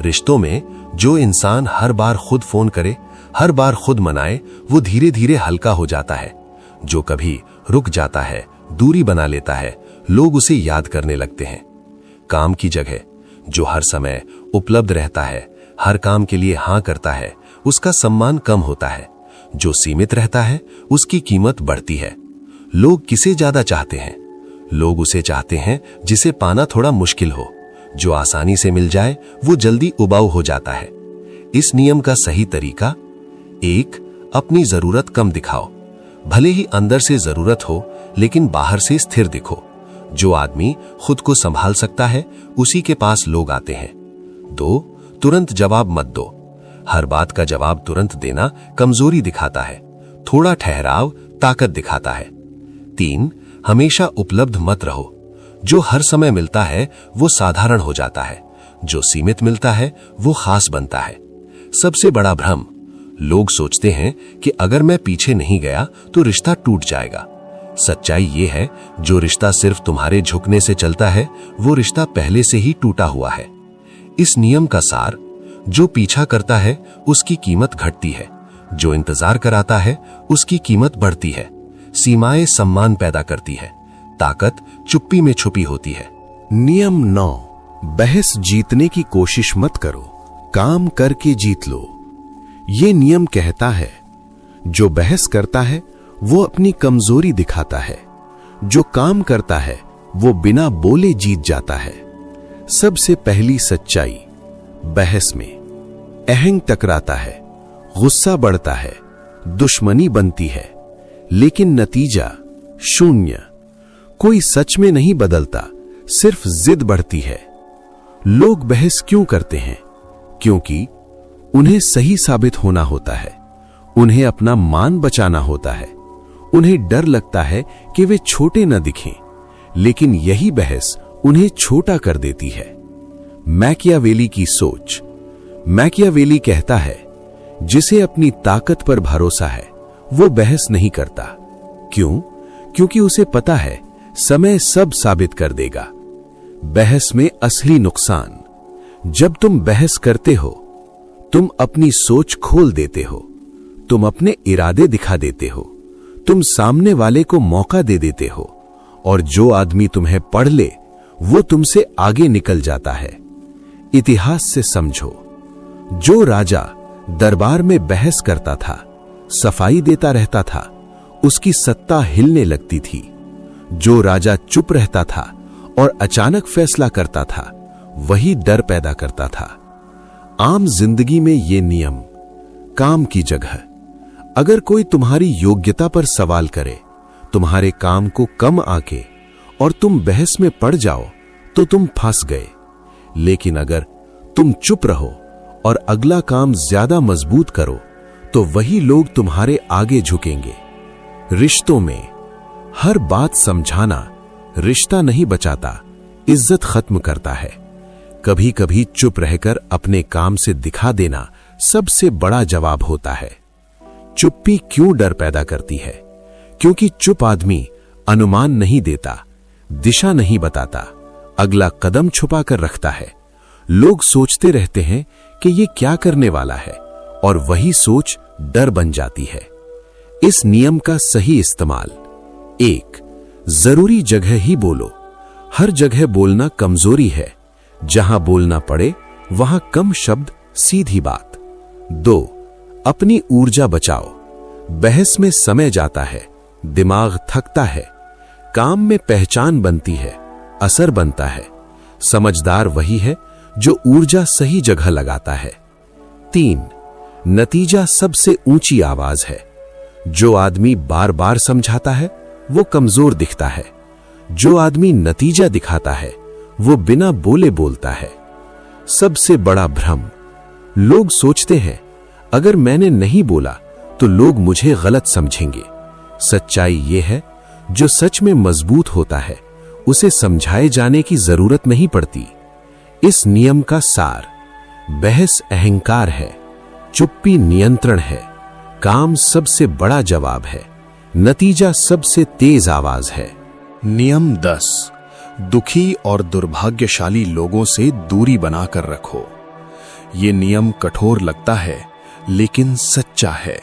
S1: रिश्तों में जो इंसान हर बार खुद फोन करे, हर बार खुद मनाए, वो धीरे धीरे हल्का हो जाता है। जो कभी रुक जाता है, दूरी बना लेता है, लोग उसे याद करने लगते हैं। काम की जगह जो हर समय उपलब्ध रहता है, हर काम के लिए हां करता है, उसका सम्मान कम होता है। जो सीमित रहता है, उसकी कीमत बढ़ती है। लोग किसे ज्यादा चाहते हैं? लोग उसे चाहते हैं जिसे पाना थोड़ा मुश्किल हो। जो आसानी से मिल जाए वो जल्दी उबाऊ हो जाता है। इस नियम का सही तरीका: 1. अपनी जरूरत कम दिखाओ। भले ही अंदर से जरूरत हो, लेकिन बाहर से स्थिर दिखो। जो आदमी खुद को संभाल सकता है, उसी के पास लोग आते हैं। 2. तुरंत जवाब मत दो। हर बात का जवाब तुरंत देना कमजोरी दिखाता है। थोड़ा ठहराव ताकत दिखाता है। 3. हमेशा उपलब्ध मत रहो। जो हर समय मिलता है वो साधारण हो जाता है, जो सीमित मिलता है वो खास बनता है। सबसे बड़ा भ्रम: लोग सोचते हैं कि अगर मैं पीछे नहीं गया तो रिश्ता टूट जाएगा। सच्चाई ये है, जो रिश्ता सिर्फ तुम्हारे झुकने से चलता है, वो रिश्ता पहले से ही टूटा हुआ है। इस नियम का सार: जो पीछा करता है उसकी कीमत घटती है, जो इंतजार कराता है उसकी कीमत बढ़ती है। सीमाएं सम्मान पैदा करती है, ताकत चुप्पी में छुपी होती है। नियम 9: बहस जीतने की कोशिश मत करो, काम करके जीत लो। ये नियम कहता है, जो बहस करता है वो अपनी कमजोरी दिखाता है, जो काम करता है वो बिना बोले जीत जाता है। सबसे पहली सच्चाई: बहस में अहंग टकराता है, गुस्सा बढ़ता है, दुश्मनी बनती है, लेकिन नतीजा शून्य। कोई सच में नहीं बदलता, सिर्फ जिद बढ़ती है। लोग बहस क्यों करते हैं? क्योंकि उन्हें सही साबित होना होता है, उन्हें अपना मान बचाना होता है, उन्हें डर लगता है कि वे छोटे न दिखें, लेकिन यही बहस उन्हें छोटा कर देती है। मैकियावेली की सोच: मैकियावेली कहता है, जिसे अपनी ताकत पर भरोसा है वो बहस नहीं करता। क्यों? क्योंकि उसे पता है समय सब साबित कर देगा।
S3: बहस में असली नुकसान। जब तुम बहस करते हो, तुम अपनी सोच खोल देते हो, तुम अपने इरादे दिखा देते हो, तुम सामने वाले को मौका दे देते हो, और जो आदमी तुम्हें पढ़ ले वो तुमसे आगे निकल जाता है। इतिहास से समझो, जो राजा दरबार में बहस करता था, सफाई देता रहता था, उसकी सत्ता हिलने लगती थी। जो राजा चुप रहता था और अचानक फैसला करता था, वही डर पैदा करता था। आम जिंदगी में ये नियम, काम की जगह, अगर कोई तुम्हारी योग्यता पर सवाल करे, तुम्हारे काम को कम आके और तुम बहस में पड़ जाओ तो तुम फंस गए। लेकिन अगर तुम चुप रहो और अगला काम ज्यादा मजबूत करो तो वही लोग तुम्हारे आगे झुकेंगे। रिश्तों में हर बात समझाना रिश्ता नहीं बचाता, इज्जत खत्म करता है। कभी कभी चुप रहकर अपने काम से दिखा देना सबसे बड़ा जवाब होता है। चुप्पी क्यों डर पैदा करती है? क्योंकि चुप आदमी अनुमान नहीं देता, दिशा नहीं बताता, अगला कदम छुपा कर रखता है। लोग सोचते रहते हैं कि ये क्या करने वाला है, और वही सोच डर बन जाती है। इस नियम का सही इस्तेमाल: 1. जरूरी जगह ही बोलो। हर जगह बोलना कमजोरी है। जहां बोलना पड़े वहां कम शब्द, सीधी बात। 2. अपनी ऊर्जा बचाओ। बहस में समय जाता है, दिमाग थकता है, काम में पहचान बनती है, असर बनता है। समझदार वही है जो ऊर्जा सही जगह लगाता है। 3. नतीजा सबसे ऊंची आवाज है। जो आदमी बार बार समझाता है वो कमजोर दिखता है। जो आदमी नतीजा दिखाता है वो बिना बोले बोलता है। सबसे बड़ा भ्रम: लोग सोचते हैं अगर मैंने नहीं बोला तो लोग मुझे गलत समझेंगे। सच्चाई यह है, जो सच में मजबूत होता है उसे समझाए जाने की जरूरत नहीं पड़ती। इस नियम का सार: बहस अहंकार है, चुप्पी नियंत्रण है, काम सबसे बड़ा जवाब है, नतीजा सबसे तेज आवाज है।
S1: नियम 10: दुखी और दुर्भाग्यशाली लोगों से दूरी बनाकर रखो। ये नियम कठोर लगता है लेकिन सच्चा है।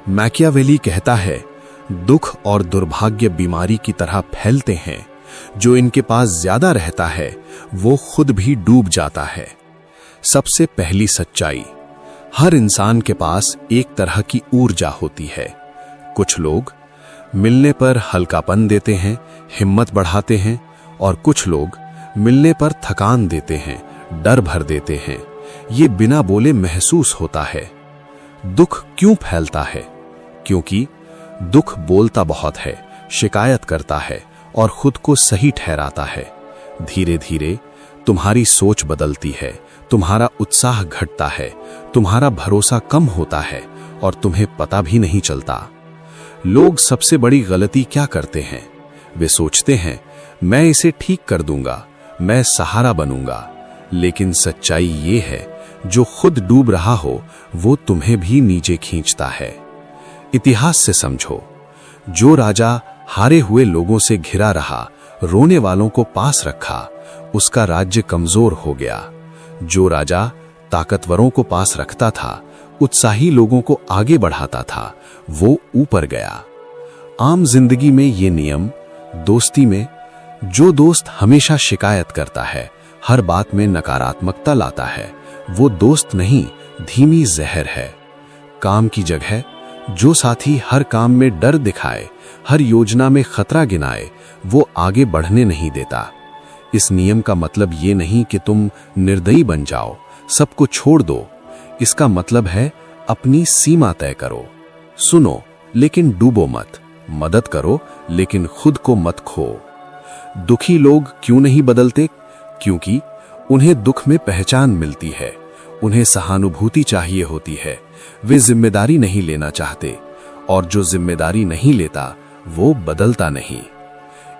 S1: मैकियावेली कहता है, दुख और दुर्भाग्य बीमारी की तरह फैलते हैं। जो इनके पास ज्यादा रहता है वो खुद भी डूब जाता है। सबसे पहली सच्चाई: हर इंसान के पास एक तरह की ऊर्जा होती है। कुछ लोग मिलने पर हल्कापन देते हैं, हिम्मत बढ़ाते हैं, और कुछ लोग मिलने पर थकान देते हैं, डर भर देते हैं। ये बिना बोले महसूस होता है। दुख क्यों फैलता है? क्योंकि दुख बोलता बहुत है, शिकायत करता है और खुद को सही ठहराता है। धीरे धीरे तुम्हारी सोच बदलती है, तुम्हारा उत्साह घटता है, तुम्हारा भरोसा कम होता है और तुम्हें पता भी नहीं चलता। लोग सबसे बड़ी गलती क्या करते हैं? वे सोचते हैं मैं इसे ठीक कर दूंगा, मैं सहारा बनूंगा। लेकिन सच्चाई ये है, जो खुद डूब रहा हो वो तुम्हें भी नीचे खींचता है। इतिहास से समझो, जो राजा हारे हुए लोगों से घिरा रहा, रोने वालों को पास रखा, उसका राज्य कमजोर हो गया। जो राजा ताकतवरों को पास रखता था, उत्साही लोगों को आगे बढ़ाता था, वो ऊपर गया। आम जिंदगी में ये नियम: दोस्ती में जो दोस्त हमेशा शिकायत करता है, हर बात में नकारात्मकता लाता है, वो दोस्त नहीं, धीमी जहर है। काम की जगह जो साथी हर काम में डर दिखाए, हर योजना में खतरा गिनाए, वो आगे बढ़ने नहीं देता। इस नियम का मतलब ये नहीं कि तुम निर्दयी बन जाओ, सबको छोड़ दो। इसका मतलब है अपनी सीमा तय करो। सुनो लेकिन डूबो मत, मदद करो लेकिन खुद को मत खो। दुखी लोग क्यों नहीं बदलते? क्योंकि उन्हें दुख में पहचान मिलती है, उन्हें सहानुभूति चाहिए होती है। वे जिम्मेदारी नहीं लेना चाहते, और जो जिम्मेदारी नहीं लेता वो बदलता नहीं।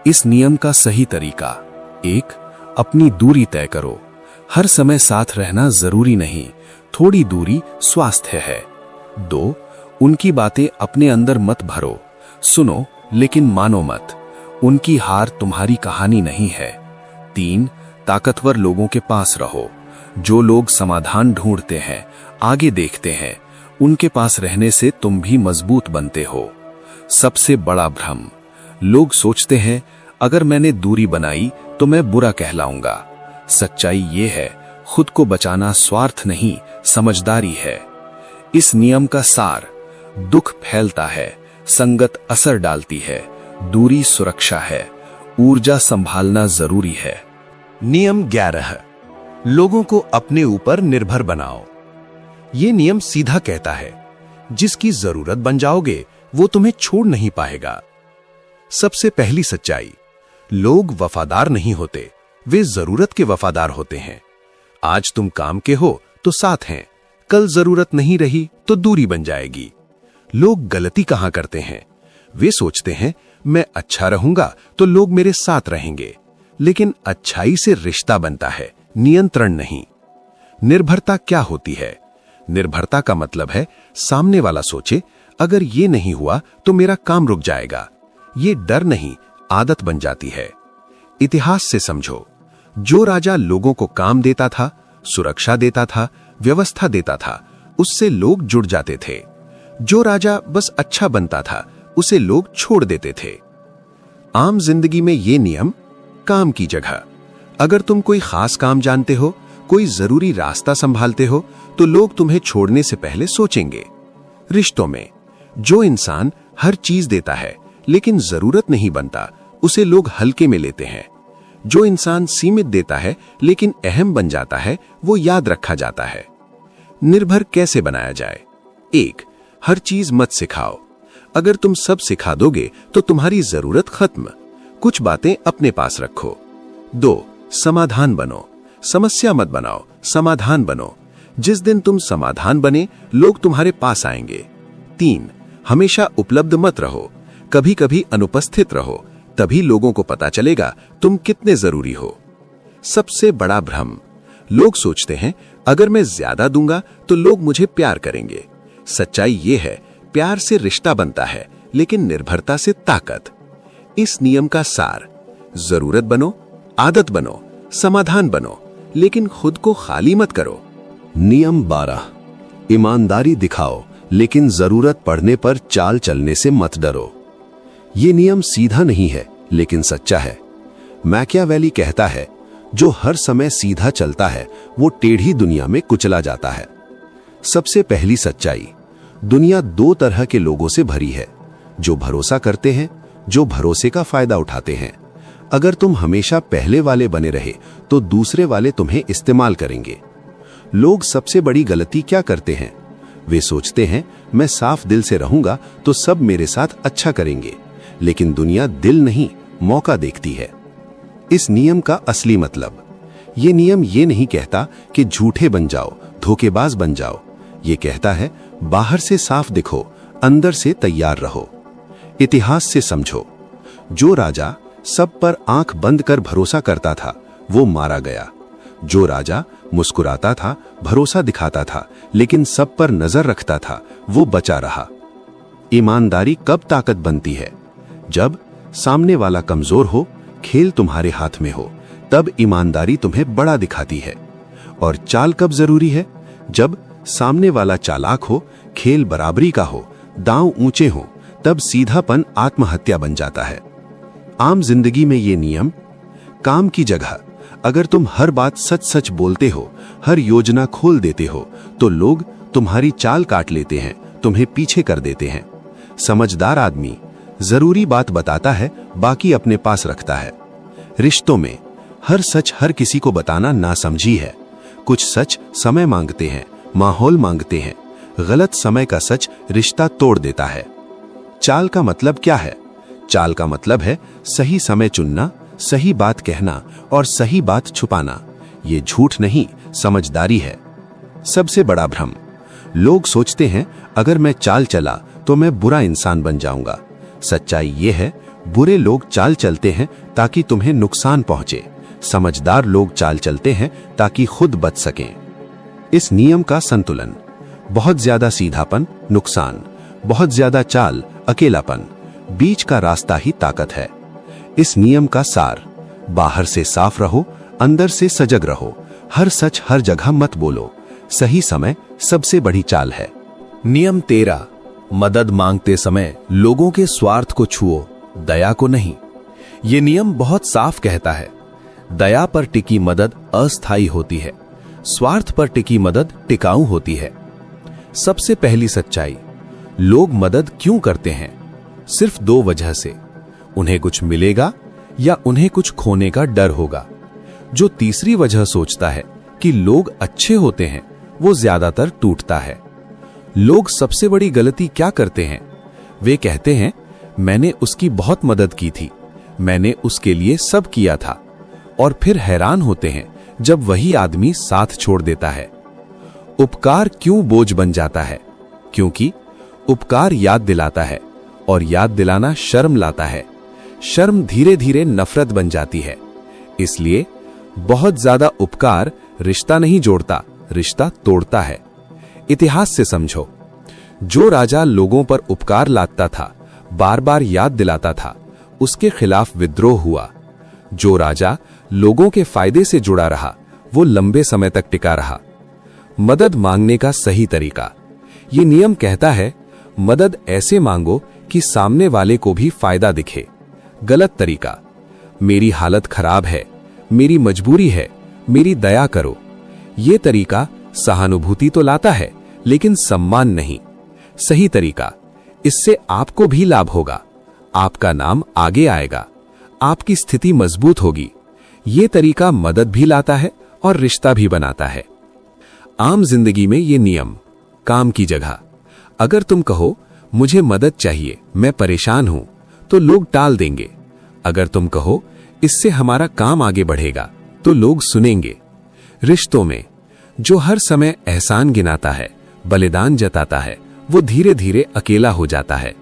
S1: इस नियम का सही तरीका: 1. अपनी दूरी तय करो। हर समय साथ रहना जरूरी नहीं, थोड़ी दूरी स्वास्थ्य है। 2. उनकी बातें अपने अंदर मत भरो, सुनो लेकिन मानो मत। उनकी हार तुम्हारी कहानी नहीं है।
S3: 3, ताकतवर लोगों के पास रहो। जो लोग समाधान ढूंढते हैं, आगे देखते हैं, उनके पास रहने से तुम भी मजबूत बनते हो। सबसे बड़ा भ्रम, लोग सोचते हैं अगर मैंने दूरी बनाई तो मैं बुरा कहलाऊंगा। सच्चाई ये है, खुद को बचाना स्वार्थ नहीं, समझदारी है। इस नियम का सार, दुख फैलता है, संगत असर डालती है, दूरी सुरक्षा है, ऊर्जा संभालना जरूरी है।
S1: नियम 11, लोगों को अपने ऊपर निर्भर बनाओ। ये नियम सीधा कहता है, जिसकी जरूरत बन जाओगे वो तुम्हें छोड़ नहीं पाएगा। सबसे पहली सच्चाई, लोग वफादार नहीं होते, वे जरूरत के वफादार होते हैं। आज तुम काम के हो तो साथ हैं, कल जरूरत नहीं रही तो दूरी बन जाएगी। लोग गलती कहां करते हैं, वे सोचते हैं मैं अच्छा रहूंगा तो लोग मेरे साथ रहेंगे, लेकिन अच्छाई से रिश्ता बनता है, नियंत्रण नहीं। निर्भरता क्या होती है? निर्भरता का मतलब है सामने वाला सोचे अगर ये नहीं हुआ तो मेरा काम रुक जाएगा। ये डर नहीं, आदत बन जाती है। इतिहास से समझो, जो राजा लोगों को काम देता था, सुरक्षा देता था, व्यवस्था देता था, उससे लोग जुड़ जाते थे। जो राजा बस अच्छा बनता था, उसे लोग छोड़ देते थे। आम जिंदगी में ये नियम काम की जगह, अगर तुम कोई खास काम जानते हो, कोई जरूरी रास्ता संभालते हो, तो लोग तुम्हें छोड़ने से पहले सोचेंगे। रिश्तों में, जो इंसान हर चीज देता है लेकिन जरूरत नहीं बनता, उसे लोग हल्के में लेते हैं। जो इंसान सीमित देता है लेकिन अहम बन जाता है, वो याद रखा जाता है। निर्भर कैसे बनाया जाए? 1, हर चीज मत सिखाओ। अगर तुम सब सिखा दोगे तो तुम्हारी जरूरत खत्म। कुछ बातें अपने पास रखो। 2, समाधान बनो। समस्या मत बनाओ, समाधान बनो। जिस दिन तुम समाधान बने, लोग तुम्हारे पास आएंगे। 3, हमेशा उपलब्ध मत रहो, कभी कभी अनुपस्थित रहो, तभी लोगों को पता चलेगा तुम कितने जरूरी हो। सबसे बड़ा भ्रम, लोग सोचते हैं अगर मैं ज्यादा दूंगा तो लोग मुझे प्यार करेंगे। सच्चाई ये है, प्यार से रिश्ता बनता है, लेकिन निर्भरता से ताकत। इस नियम का सार, जरूरत बनो, आदत बनो, समाधान बनो, लेकिन खुद को खाली मत करो।
S2: नियम 12, ईमानदारी दिखाओ, लेकिन जरूरत पड़ने पर चाल चलने से मत डरो। ये नियम सीधा नहीं है, लेकिन सच्चा है। मैकियावेली कहता है, जो हर समय सीधा चलता है, वो टेढ़ी दुनिया में कुचला जाता है। सबसे पहली सच्चाई, दुनिया 2 तरह के लोगों से भरी है, जो भरोसा करते हैं, जो भरोसे का फायदा उठाते हैं। अगर तुम हमेशा पहले वाले बने रहे तो दूसरे वाले तुम्हें इस्तेमाल करेंगे। लोग सबसे बड़ी गलती क्या करते हैं? वे सोचते हैं मैं साफ दिल से रहूंगा तो सब मेरे साथ अच्छा करेंगे, लेकिन दुनिया दिल नहीं, मौका देखती है। इस नियम का असली मतलब, ये नियम ये नहीं कहता कि झूठे बन जाओ, धोखेबाज बन जाओ। ये कहता है बाहर से साफ दिखो, अंदर से तैयार रहो। इतिहास से समझो, जो राजा सब पर आंख बंद कर भरोसा करता था, वो मारा गया। जो राजा मुस्कुराता था, भरोसा दिखाता था, लेकिन सब पर नजर रखता था, वो बचा रहा। ईमानदारी कब ताकत बनती है? जब सामने वाला कमजोर हो, खेल तुम्हारे हाथ में हो, तब ईमानदारी तुम्हें बड़ा दिखाती है। और चाल कब जरूरी है? जब सामने वाला चालाक हो, खेल बराबरी का हो, दांव ऊंचे हो, तब सीधापन आत्महत्या बन जाता है। आम जिंदगी में ये नियम, काम की जगह अगर तुम हर बात सच सच बोलते हो, हर योजना खोल देते हो, तो लोग तुम्हारी चाल काट लेते हैं, तुम्हें पीछे कर देते हैं। समझदार आदमी जरूरी बात बताता है, बाकी अपने पास रखता है। रिश्तों में हर सच हर किसी को बताना नासमझी है। कुछ सच समय मांगते हैं, माहौल मांगते हैं। गलत समय का सच रिश्ता तोड़ देता है। चाल का मतलब क्या है? चाल का मतलब है सही समय चुनना, सही बात कहना और सही बात छुपाना। ये झूठ नहीं, समझदारी है। सबसे बड़ा भ्रम, लोग सोचते हैं अगर मैं चाल चला तो मैं बुरा इंसान बन जाऊंगा। सच्चाई ये है, बुरे लोग चाल चलते हैं ताकि तुम्हें नुकसान पहुंचे। समझदार लोग चाल चलते हैं ताकि खुद बच सकें। इस नियम का संतुलन, बहुत ज्यादा सीधापन नुकसान, बहुत ज्यादा चाल अकेलापन, बीच का रास्ता ही ताकत है। इस नियम का सार,
S3: बाहर से साफ रहो, अंदर से सजग रहो। हर सच हर जगह मत बोलो। सही समय सबसे बड़ी चाल है।
S1: नियम 13, मदद मांगते समय लोगों के स्वार्थ को छुओ, दया को नहीं। ये नियम बहुत साफ कहता है, दया पर टिकी मदद अस्थायी होती है, स्वार्थ पर टिकी मदद टिकाऊ होती है। सबसे पहली सच्चाई, लोग मदद क्यों करते हैं? सिर्फ 2 वजह से, उन्हें कुछ मिलेगा या उन्हें कुछ खोने का डर होगा। जो तीसरी वजह सोचता है कि लोग अच्छे होते हैं, वो ज्यादातर टूटता है। लोग सबसे बड़ी गलती क्या करते हैं? वे कहते हैं, मैंने उसकी बहुत मदद की थी, मैंने उसके लिए सब किया था, और फिर हैरान होते हैं जब वही आदमी साथ छोड़ देता है। उपकार क्यों बोझ बन जाता है? क्योंकि उपकार याद दिलाता है, और याद दिलाना शर्म लाता है। शर्म धीरे धीरे नफरत बन जाती है। इसलिए बहुत ज्यादा उपकार रिश्ता नहीं जोड़ता, रिश्ता तोड़ता है। इतिहास से समझो, जो राजा लोगों पर उपकार लादता था, बार बार याद दिलाता था, उसके खिलाफ विद्रोह हुआ। जो राजा लोगों के फायदे से जुड़ा रहा, वो लंबे समय तक टिका रहा। मदद मांगने का सही तरीका, ये नियम कहता है, मदद ऐसे मांगो कि सामने वाले को भी फायदा दिखे। गलत तरीका, मेरी हालत खराब है, मेरी मजबूरी है, मेरी दया करो। ये तरीका सहानुभूति तो लाता है, लेकिन सम्मान नहीं। सही तरीका, इससे आपको भी लाभ होगा, आपका नाम आगे आएगा, आपकी स्थिति मजबूत होगी। ये तरीका मदद भी लाता है और रिश्ता भी बनाता है। आम जिंदगी में ये नियम, काम की जगह, अगर तुम कहो मुझे मदद चाहिए, मैं परेशान हूं, तो लोग टाल देंगे। अगर तुम कहो इससे हमारा काम आगे बढ़ेगा, तो लोग सुनेंगे। रिश्तों में जो हर समय एहसान गिनाता है, बलिदान जताता है, वो धीरे धीरे अकेला हो जाता है।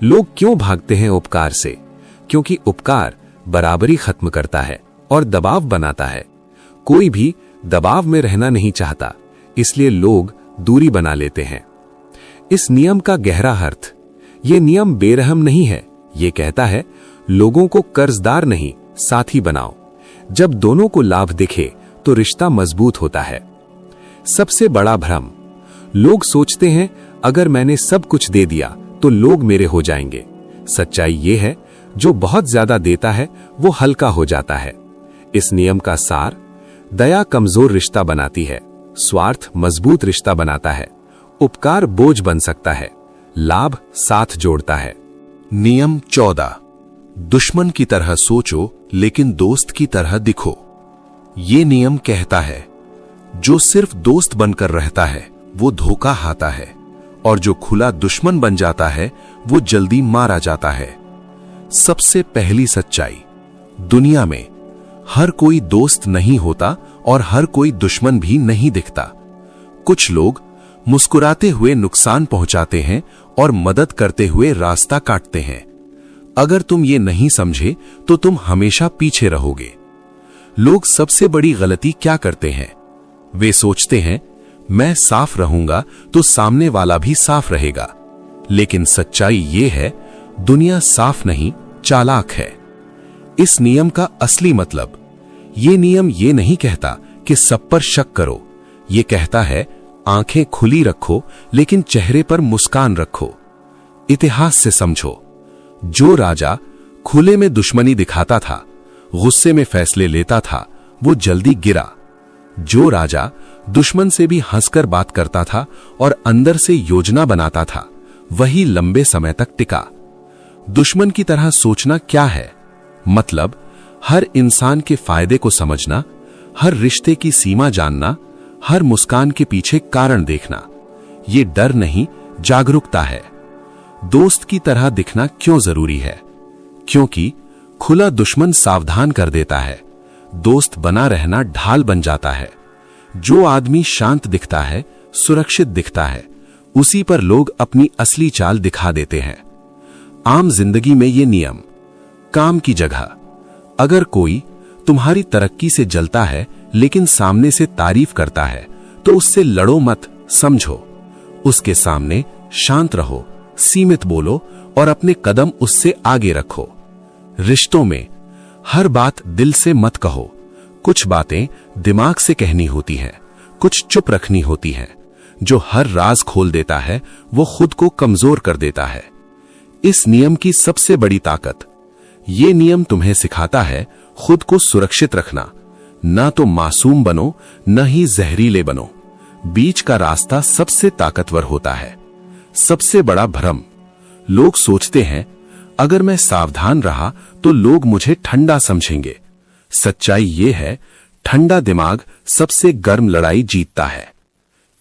S1: लोग क्यों भागते हैं उपकार से? क्योंकि उपकार बराबरी खत्म करता है और दबाव बनाता है। कोई भी दबाव में रहना नहीं चाहता, इसलिए लोग दूरी बना लेते हैं। इस नियम का गहरा अर्थ, ये नियम बेरहम नहीं है। ये कहता है, लोगों को कर्जदार नहीं, साथी बनाओ। जब दोनों को लाभ दिखे तो रिश्ता मजबूत होता है। सबसे बड़ा भ्रम, लोग सोचते हैं अगर मैंने सब कुछ दे दिया तो लोग मेरे हो जाएंगे। सच्चाई ये है, जो बहुत ज्यादा देता है वो हल्का हो जाता है। इस नियम का सार, दया कमजोर रिश्ता बनाती है, स्वार्थ मजबूत रिश्ता बनाता है, उपकार बोझ बन सकता है, लाभ साथ जोड़ता है।
S2: नियम 14, दुश्मन की तरह सोचो लेकिन दोस्त की तरह दिखो। ये नियम कहता है, जो सिर्फ दोस्त बनकर रहता है वो धोखा खाता है, और जो खुला दुश्मन बन जाता है वो जल्दी मारा जाता है। सबसे पहली सच्चाई, दुनिया में हर कोई दोस्त नहीं होता और हर कोई दुश्मन भी नहीं दिखता। कुछ लोग मुस्कुराते हुए नुकसान पहुंचाते हैं और मदद करते हुए रास्ता काटते हैं। अगर तुम ये नहीं समझे तो तुम हमेशा पीछे रहोगे। लोग सबसे बड़ी गलती क्या करते हैं? वे सोचते हैं, मैं साफ रहूंगा तो सामने वाला भी साफ रहेगा। लेकिन सच्चाई ये है, दुनिया साफ नहीं, चालाक है। इस नियम का असली मतलब, ये नियम ये नहीं कहता कि सब पर शक करो। ये कहता है, आंखें खुली रखो लेकिन चेहरे पर मुस्कान रखो। इतिहास से समझो, जो राजा खुले में दुश्मनी दिखाता था, गुस्से में फैसले लेता था, वो जल्दी गिरा। जो राजा दुश्मन से भी हंसकर बात करता था और अंदर से योजना बनाता था, वही लंबे समय तक टिका। दुश्मन की तरह सोचना क्या है? मतलब हर इंसान के फायदे को समझना, हर रिश्ते की सीमा जानना, हर मुस्कान के पीछे कारण देखना। ये डर नहीं, जागरूकता है। दोस्त की तरह दिखना क्यों जरूरी है? क्योंकि खुला दुश्मन सावधान कर देता है, दोस्त बना रहना ढाल बन जाता है। जो आदमी शांत दिखता है, सुरक्षित दिखता है, उसी पर लोग अपनी असली चाल दिखा देते हैं। आम जिंदगी में ये नियम, काम की जगह, अगर कोई तुम्हारी तरक्की से जलता है लेकिन सामने से तारीफ करता है, तो उससे लड़ो मत, समझो। उसके सामने शांत रहो, सीमित बोलो और अपने कदम उससे आगे रखो। रिश्तों में
S3: हर बात दिल से मत कहो। कुछ बातें दिमाग से कहनी होती हैं, कुछ चुप रखनी होती हैं। जो हर राज खोल देता है वो खुद को कमजोर कर देता है। इस नियम की सबसे बड़ी ताकत, ये नियम तुम्हें सिखाता है खुद को सुरक्षित रखना। ना तो मासूम बनो, न ही जहरीले बनो। बीच का रास्ता सबसे ताकतवर होता है। सबसे बड़ा भ्रम, लोग सोचते हैं अगर मैं सावधान रहा तो लोग मुझे ठंडा समझेंगे। सच्चाई ये है, ठंडा दिमाग सबसे गर्म लड़ाई जीतता है।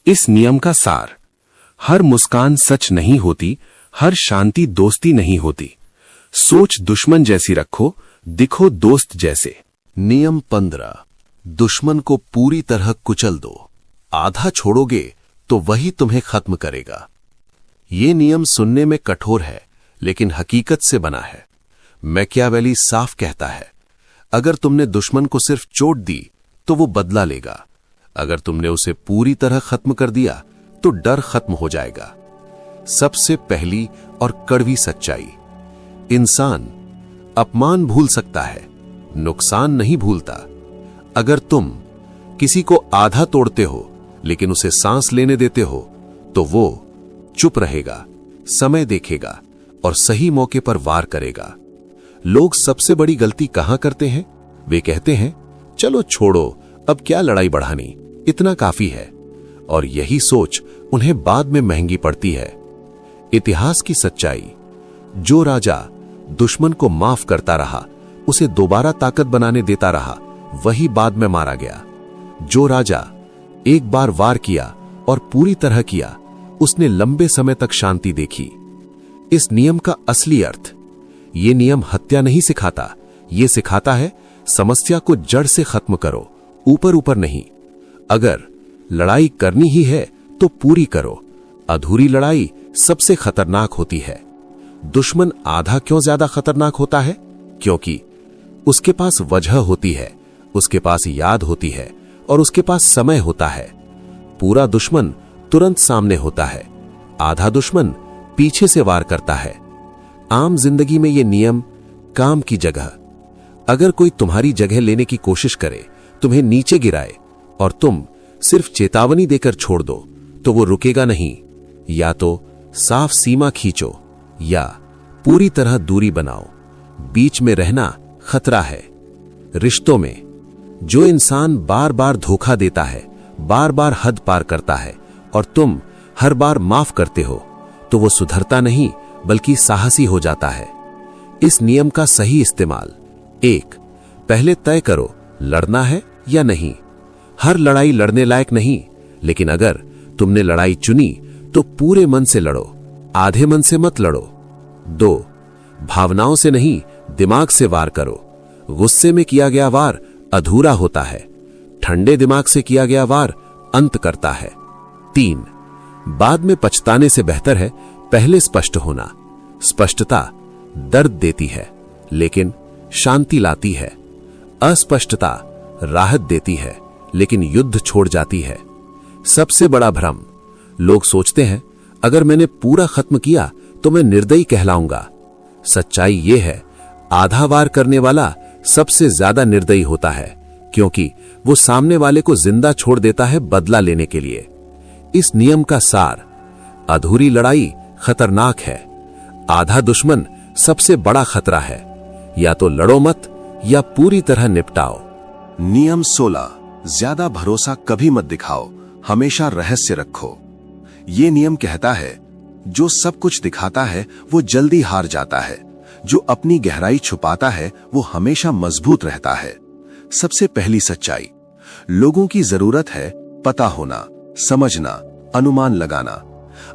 S3: इस नियम का सार, हर मुस्कान सच नहीं होती, हर शांति दोस्ती नहीं होती। सोच दुश्मन जैसी रखो, दिखो दोस्त जैसे।
S1: नियम 15, दुश्मन को पूरी तरह कुचल दो। आधा छोड़ोगे तो वही तुम्हें खत्म करेगा। ये नियम सुनने में कठोर है, लेकिन हकीकत से बना है। मैकियावेली साफ कहता है, अगर तुमने दुश्मन को सिर्फ चोट दी तो वो बदला लेगा। अगर तुमने उसे पूरी तरह खत्म कर दिया तो डर खत्म हो जाएगा। सबसे पहली और कड़वी सच्चाई, इंसान अपमान भूल सकता है, नुकसान नहीं भूलता। अगर तुम किसी को आधा तोड़ते हो लेकिन उसे सांस लेने देते हो तो वो चुप रहेगा, समय देखेगा और सही मौके पर वार करेगा। लोग सबसे बड़ी गलती कहां करते हैं? वे कहते हैं चलो छोड़ो, अब क्या लड़ाई बढ़ानी, इतना काफी है। और यही सोच उन्हें बाद में महंगी पड़ती है। इतिहास की सच्चाई, जो राजा दुश्मन को माफ करता रहा, उसे दोबारा ताकत बनाने देता रहा, वही बाद में मारा गया। जो राजा एक बार वार किया और पूरी तरह किया, उसने लंबे समय तक शांति देखी। इस नियम का असली अर्थ, ये नियम हत्या नहीं सिखाता, ये सिखाता है समस्या को जड़ से खत्म करो, ऊपर ऊपर नहीं। अगर लड़ाई करनी ही है तो पूरी करो। अधूरी लड़ाई सबसे खतरनाक होती है। दुश्मन आधा क्यों ज्यादा खतरनाक होता है? क्योंकि उसके पास वजह होती है, उसके पास याद होती है और उसके पास समय होता है। पूरा दुश्मन तुरंत सामने होता है, आधा दुश्मन पीछे से वार करता है। आम जिंदगी में ये नियम काम की जगह, अगर कोई तुम्हारी जगह लेने की कोशिश करे, तुम्हें नीचे गिराए और तुम सिर्फ चेतावनी देकर छोड़ दो, तो वो रुकेगा नहीं। या तो साफ सीमा खींचो या पूरी तरह दूरी बनाओ। बीच में रहना खतरा है। रिश्तों में जो इंसान बार बार धोखा देता है, बार बार हद पार करता है और तुम हर बार माफ करते हो, तो वो सुधरता नहीं बल्कि साहसी हो जाता है। इस नियम का सही इस्तेमाल, 1, पहले तय करो लड़ना है या नहीं। हर लड़ाई लड़ने लायक नहीं, लेकिन अगर तुमने लड़ाई चुनी तो पूरे मन से लड़ो, आधे मन से मत लड़ो। 2, भावनाओं से नहीं, दिमाग से वार करो। गुस्से में किया गया वार अधूरा होता है, ठंडे दिमाग से किया गया वार अंत करता है। 3, बाद में पछताने से बेहतर है पहले स्पष्ट होना। स्पष्टता दर्द देती है लेकिन शांति लाती है। अस्पष्टता राहत देती है लेकिन युद्ध छोड़ जाती है। सबसे बड़ा भ्रम, लोग सोचते हैं अगर मैंने पूरा खत्म किया तो मैं निर्दयी कहलाऊंगा। सच्चाई यह है, आधा वार करने वाला सबसे ज्यादा निर्दयी होता है, क्योंकि वो सामने वाले को जिंदा छोड़ देता है बदला लेने के लिए। इस नियम का सार, अधूरी लड़ाई खतरनाक है, आधा दुश्मन सबसे बड़ा खतरा है। या तो लड़ो मत या पूरी तरह निपटाओ।
S2: नियम 16, ज्यादा भरोसा कभी मत दिखाओ, हमेशा रहस्य रखो। ये नियम कहता है जो सब कुछ दिखाता है वो जल्दी हार जाता है, जो अपनी गहराई छुपाता है वो हमेशा मजबूत रहता है। सबसे पहली सच्चाई, लोगों की जरूरत है पता होना, समझना, अनुमान लगाना।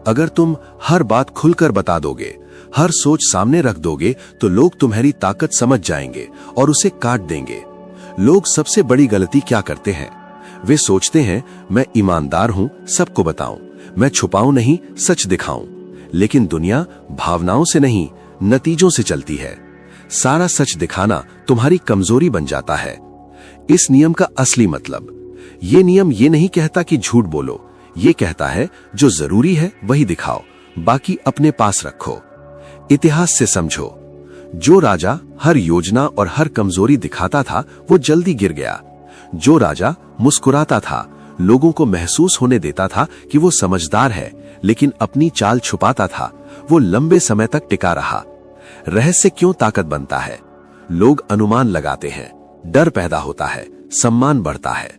S2: अगर तुम हर बात खुलकर बता दोगे, हर सोच सामने रख दोगे, तो लोग तुम्हारी ताकत समझ जाएंगे और उसे काट देंगे। लोग सबसे बड़ी गलती क्या करते हैं? वे सोचते हैं मैं ईमानदार हूं, सबको बताऊं, मैं छुपाऊं नहीं, सच दिखाऊं। लेकिन दुनिया भावनाओं से नहीं, नतीजों से चलती है। सारा सच दिखाना तुम्हारी कमजोरी बन जाता है। इस नियम का असली मतलब, ये नियम ये नहीं कहता कि झूठ बोलो, ये कहता है जो जरूरी है वही दिखाओ, बाकी अपने पास रखो। इतिहास से समझो,
S3: जो राजा हर योजना और हर कमजोरी दिखाता था वो जल्दी गिर गया। जो राजा मुस्कुराता था, लोगों को महसूस होने देता था कि वो समझदार है, लेकिन अपनी चाल छुपाता था, वो लंबे समय तक टिका रहा। रहस्य क्यों ताकत बनता है? लोग अनुमान लगाते हैं, डर पैदा होता है, सम्मान बढ़ता है।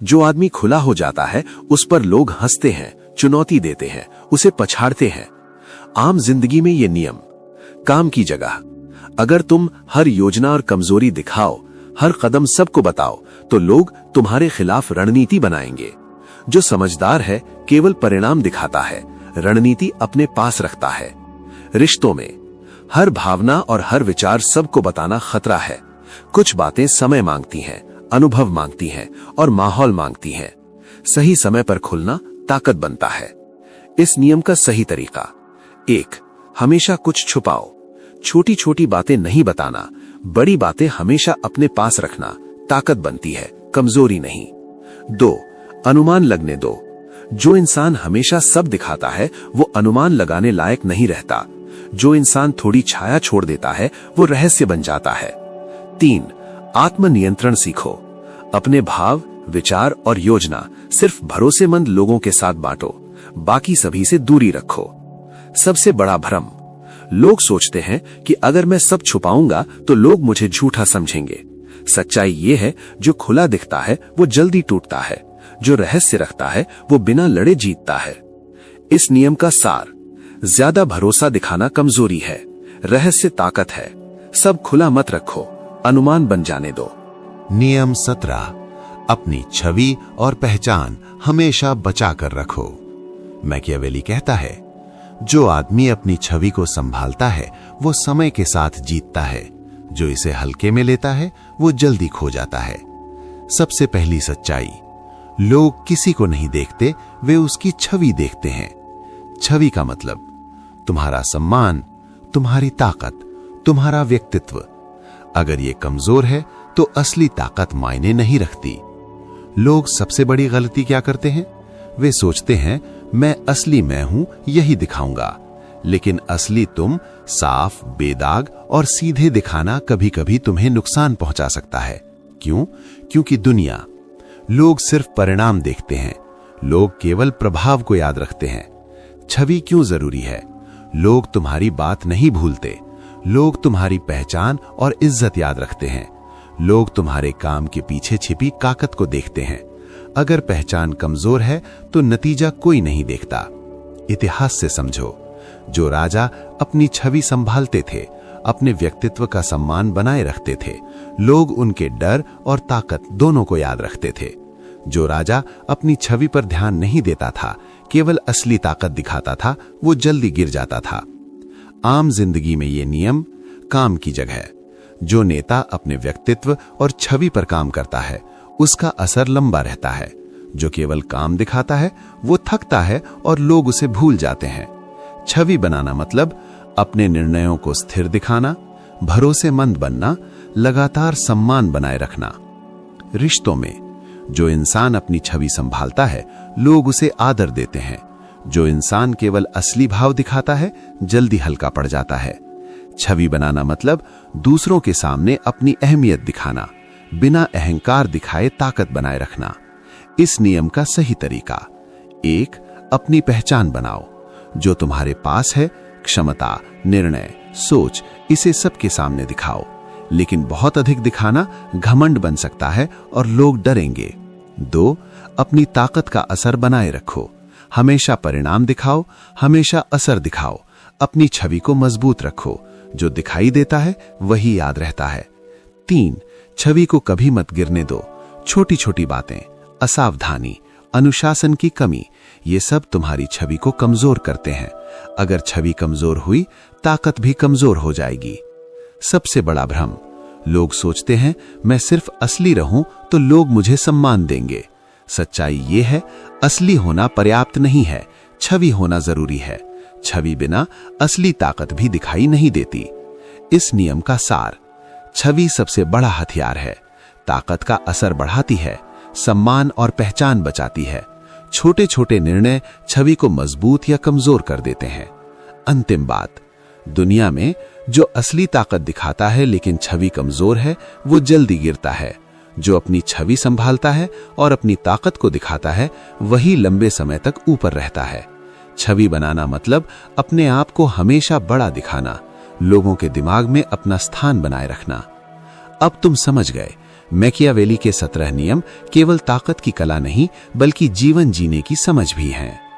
S3: जो आदमी खुला हो जाता है उस पर लोग हंसते हैं, चुनौती देते हैं, उसे पछाड़ते हैं। आम जिंदगी में ये नियम काम की जगह। अगर तुम हर योजना और कमजोरी दिखाओ, हर कदम सबको बताओ, तो लोग तुम्हारे खिलाफ रणनीति बनाएंगे। जो समझदार है केवल परिणाम दिखाता है, रणनीति अपने पास रखता है। रिश्तों में हर भावना और हर विचार सबको बताना खतरा है। कुछ बातें समय मांगती हैं, अनुभव मांगती हैं और माहौल मांगती हैं। सही समय पर खुलना ताकत बनता है। इस नियम का सही तरीका: 1. हमेशा कुछ छुपाओ। छोटी छोटी बातें नहीं बताना, बड़ी बातें हमेशा अपने पास रखना ताकत बनती है, कमजोरी नहीं। 2. अनुमान लगने दो। जो इंसान हमेशा सब दिखाता है वो अनुमान लगाने लायक नहीं रहता। जो इंसान थोड़ी छाया छोड़ देता है वो रहस्य बन जाता है। 3. आत्मनियंत्रण सीखो। अपने भाव, विचार और योजना सिर्फ भरोसेमंद लोगों के साथ बांटो, बाकी सभी से दूरी रखो। सबसे बड़ा भ्रम: लोग सोचते हैं कि अगर मैं सब छुपाऊंगा तो लोग मुझे झूठा समझेंगे। सच्चाई ये है, जो खुला दिखता है वो जल्दी टूटता है, जो रहस्य रखता है वो बिना लड़े जीतता है। इस नियम का सार: ज्यादा भरोसा दिखाना कमजोरी है, रहस्य ताकत है। सब खुला मत रखो, अनुमान बन जाने दो।
S4: नियम 17: अपनी छवि और पहचान हमेशा बचा कर रखो। मैकियावेली कहता है, जो आदमी अपनी छवि को संभालता है वो समय के साथ जीतता है, जो इसे हल्के में लेता है वो जल्दी खो जाता है। सबसे पहली सच्चाई: लोग किसी को नहीं देखते, वे उसकी छवि देखते हैं। छवि का मतलब तुम्हारा सम्मान, तुम्हारी ताकत, तुम्हारा व्यक्तित्व। अगर ये कमजोर है तो असली ताकत मायने नहीं रखती। लोग सबसे बड़ी गलती क्या करते हैं? वे सोचते हैं मैं असली मैं हूं, यही दिखाऊंगा। लेकिन असली तुम साफ, बेदाग और सीधे दिखाना कभी कभी तुम्हें नुकसान पहुंचा सकता है। क्यों? क्योंकि दुनिया, लोग सिर्फ परिणाम देखते हैं, लोग केवल प्रभाव को याद रखते हैं। छवि क्यों जरूरी है? लोग तुम्हारी बात नहीं भूलते, लोग तुम्हारी पहचान और इज्जत याद रखते हैं। लोग तुम्हारे काम के पीछे छिपी ताकत को देखते हैं। अगर पहचान कमजोर है तो नतीजा कोई नहीं देखता। इतिहास से समझो, जो राजा अपनी छवि संभालते थे, अपने व्यक्तित्व का सम्मान बनाए रखते थे, लोग उनके डर और ताकत दोनों को याद रखते थे। जो राजा अपनी छवि पर ध्यान नहीं देता था, केवल असली ताकत दिखाता था, वो जल्दी गिर जाता था। आम जिंदगी में ये नियम काम की जगह है। जो नेता अपने व्यक्तित्व और छवि पर काम करता है उसका असर लंबा रहता है। जो केवल काम दिखाता है वो थकता है और लोग उसे भूल जाते हैं। छवि बनाना मतलब अपने निर्णयों को स्थिर दिखाना, भरोसेमंद बनना, लगातार सम्मान बनाए रखना। रिश्तों में जो इंसान अपनी छवि संभालता है लोग उसे आदर देते हैं। जो इंसान केवल असली भाव दिखाता है जल्दी हल्का पड़ जाता है। छवि बनाना मतलब दूसरों के सामने अपनी अहमियत दिखाना, बिना अहंकार दिखाए ताकत बनाए रखना। इस नियम का सही तरीका: 1. अपनी पहचान बनाओ। जो तुम्हारे पास है, क्षमता, निर्णय, सोच, इसे सबके सामने दिखाओ। लेकिन बहुत अधिक दिखाना घमंड बन सकता है और लोग डरेंगे। 2. अपनी ताकत का असर बनाए रखो। हमेशा परिणाम दिखाओ, हमेशा असर दिखाओ। अपनी छवि को मजबूत रखो। जो दिखाई देता है वही याद रहता है। 3. छवि को कभी मत गिरने दो। छोटी छोटी बातें, असावधानी, अनुशासन की कमी, ये सब तुम्हारी छवि को कमजोर करते हैं। अगर छवि कमजोर हुई, ताकत भी कमजोर हो जाएगी। सबसे बड़ा भ्रम: लोग सोचते हैं मैं सिर्फ असली रहूं तो लोग मुझे सम्मान देंगे। सच्चाई ये है, असली होना पर्याप्त नहीं है, छवि होना जरूरी है। छवि बिना असली ताकत भी दिखाई नहीं देती। इस नियम का सार: छवि सबसे बड़ा हथियार है। ताकत का असर बढ़ाती है, सम्मान और पहचान बचाती है। छोटे छोटे निर्णय छवि को मजबूत या कमजोर कर देते हैं। अंतिम बात: दुनिया में
S3: जो असली ताकत दिखाता है लेकिन छवि कमजोर है, वो जल्दी गिरता है। जो अपनी छवि संभालता है और अपनी ताकत को दिखाता है, वही लंबे समय तक ऊपर रहता है। छवि बनाना मतलब अपने आप को हमेशा बड़ा दिखाना, लोगों के दिमाग में अपना स्थान बनाए रखना। अब तुम समझ गए, मैकियावेली के 17 नियम केवल ताकत की कला नहीं बल्कि जीवन जीने की समझ भी हैं।